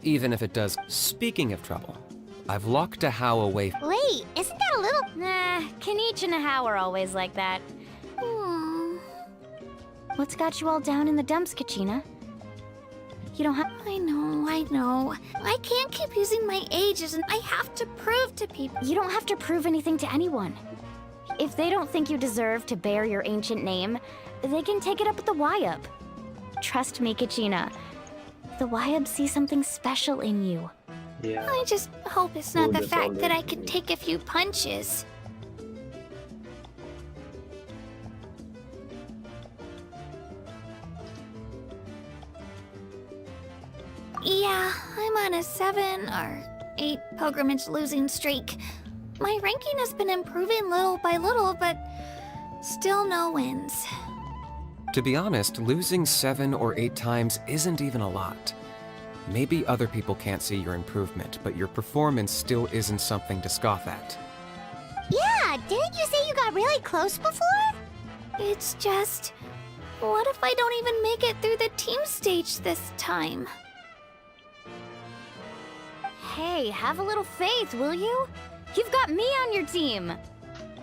even if it does. Speaking of trouble, I've locked a How away. Wait, isn't that a little... Nah, Kanich and a How are always like that. What's got you all down in the dumps, Kachina? You don't have... I know. I can't keep using my ages, and I have to prove to people. You don't have to prove anything to anyone. If they don't think you deserve to bear your ancient name, they can take it up with the Wyub. Trust me, Kachina. The Wyub see something special in you. Yeah. I just hope it's not the that's fact that I always can take a few punches. Yeah, I'm on a 7 or 8 pilgrimage losing streak. My ranking has been improving little by little, but still no wins. To be honest, losing 7 or 8 times isn't even a lot. Maybe other people can't see your improvement, but your performance still isn't something to scoff at. Yeah, didn't you say you got really close before? It's just... what if I don't even make it through the team stage this time? Hey, have a little faith, will you? You've got me on your team.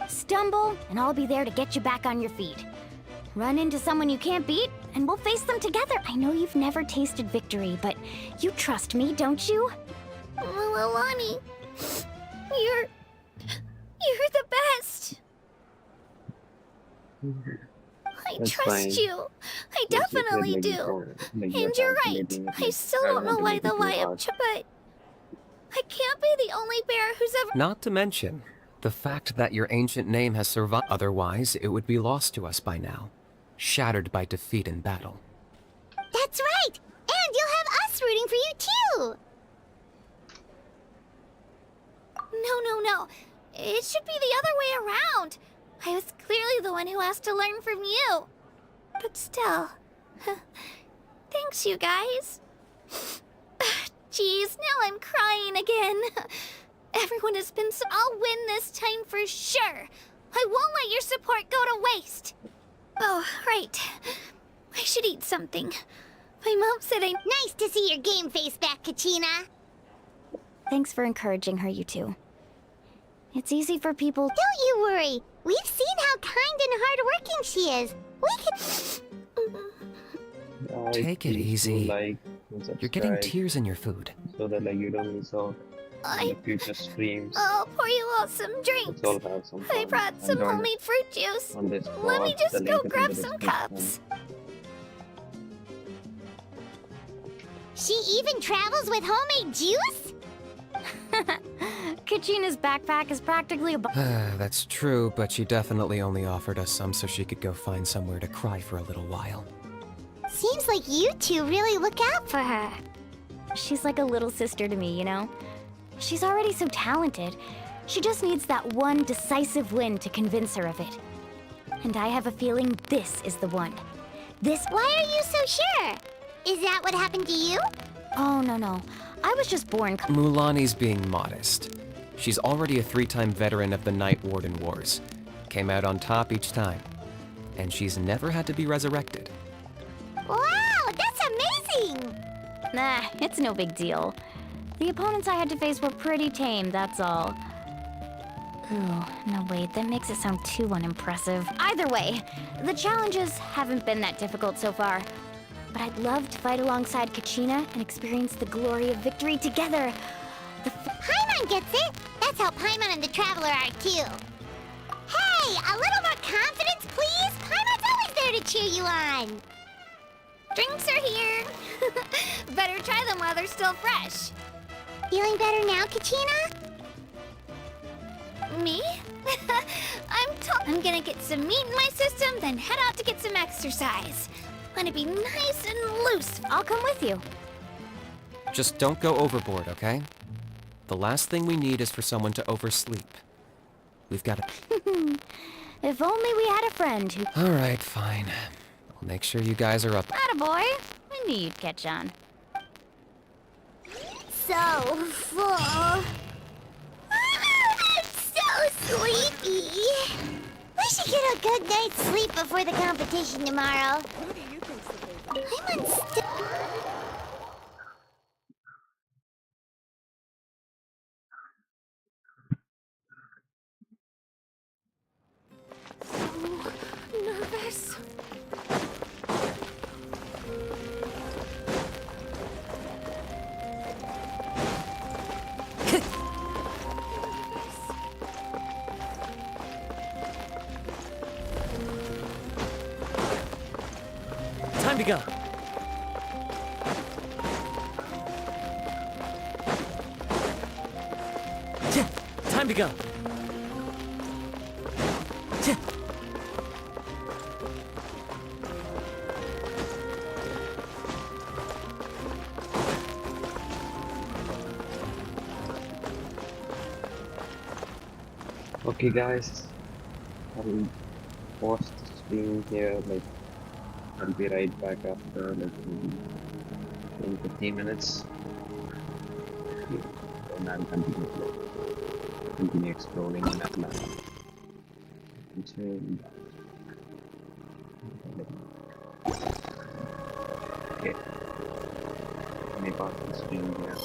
Stumble, and I'll be there to get you back on your feet. Run into someone you can't beat, and we'll face them together. I know you've never tasted victory, but you trust me, don't you? Alani, you're the best. I That's trust fine. you. I definitely do. And you're right. I still don't know why the Wyub, but I can't be the only bear who's ever... Not to mention, the fact that your ancient name has survived. Otherwise, it would be lost to us by now. Shattered by defeat in battle. That's right! And you'll have us rooting for you too! No. It should be the other way around. I was clearly the one who asked to learn from you. But still... thanks, you guys. Jeez, now I'm crying again. Everyone has been so... I'll win this time for sure. I won't let your support go to waste. Oh, right. I should eat something. My mom said I... Nice to see your game face back, Kachina. Thanks for encouraging her, you two. It's easy for people... Don't you worry. We've seen how kind and hardworking she is. We can... Take it easy. Like, you're getting tears in your food. so that like you don't miss out on the future streams. I'll pour you all some drinks. Let's all have some I fun. brought some And join homemade fruit juice. on this Let me pod. just The go link is in grab the some description. cups. She even travels with homemade juice? Kachina's backpack is practically a... That's true, but she definitely only offered us some so she could go find somewhere to cry for a little while. Seems like you two really look out for her. She's like a little sister to me, you know? She's already so talented. She just needs that one decisive win to convince her of it. And I have a feeling this is the one. This... Why are you so sure? Is that what happened to you? Oh, no. I was just born... Mulani's being modest. She's already a 3-time veteran of the Night Warden Wars. Came out on top each time. And she's never had to be resurrected. Wow, that's amazing! Nah, it's no big deal. The opponents I had to face were pretty tame, that's all. Ooh, no wait, that makes it sound too unimpressive. Either way, the challenges haven't been that difficult so far. But I'd love to fight alongside Kachina and experience the glory of victory together. Paimon gets it! That's how Paimon and the Traveler are too. Hey, a little more confidence, please! Paimon's always there to cheer you on! Drinks are here. Better try them while they're still fresh. Feeling better now, Kachina? Me? I'm gonna get some meat in my system, then head out to get some exercise. Gonna be nice and loose. I'll come with you. Just don't go overboard, okay? The last thing we need is for someone to oversleep. We've got to... If only we had a friend who... Alright, fine. I'll make sure you guys are up. Attaboy! I knew you'd catch on. So full. I'm so sleepy. We should get a good night's sleep before the competition tomorrow. I'm unstuck. Nervous. Time to go. Time to go. Okay guys, I'll pause the stream here, like I'll be right back after like maybe 10-15 minutes. Then I'll continue exploring Natlan. Okay. Let me pause the stream here.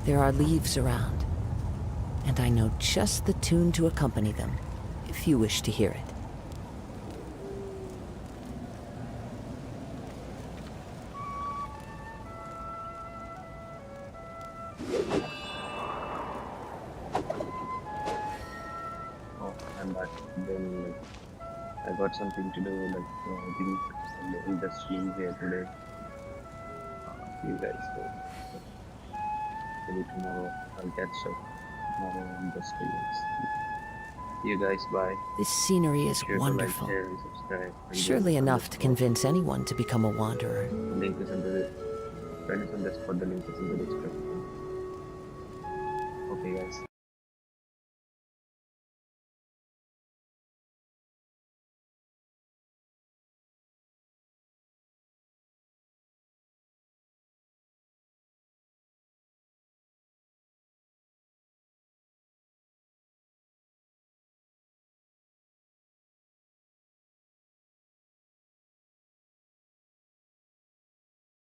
There are leaves around, and I know just the tune to accompany them, if you wish to hear it. Oh, I'm back. Then like, I got something to do. Like I think in the stream here today. You guys go. Maybe tomorrow I'll catch up. Tomorrow on the streams. See you guys. Bye. This scenery is Make sure to wonderful. Like, share, and subscribe. And Surely enough to convince anyone to become a wanderer. The link is in the friends on Discord. The link is in the description. Okay, guys.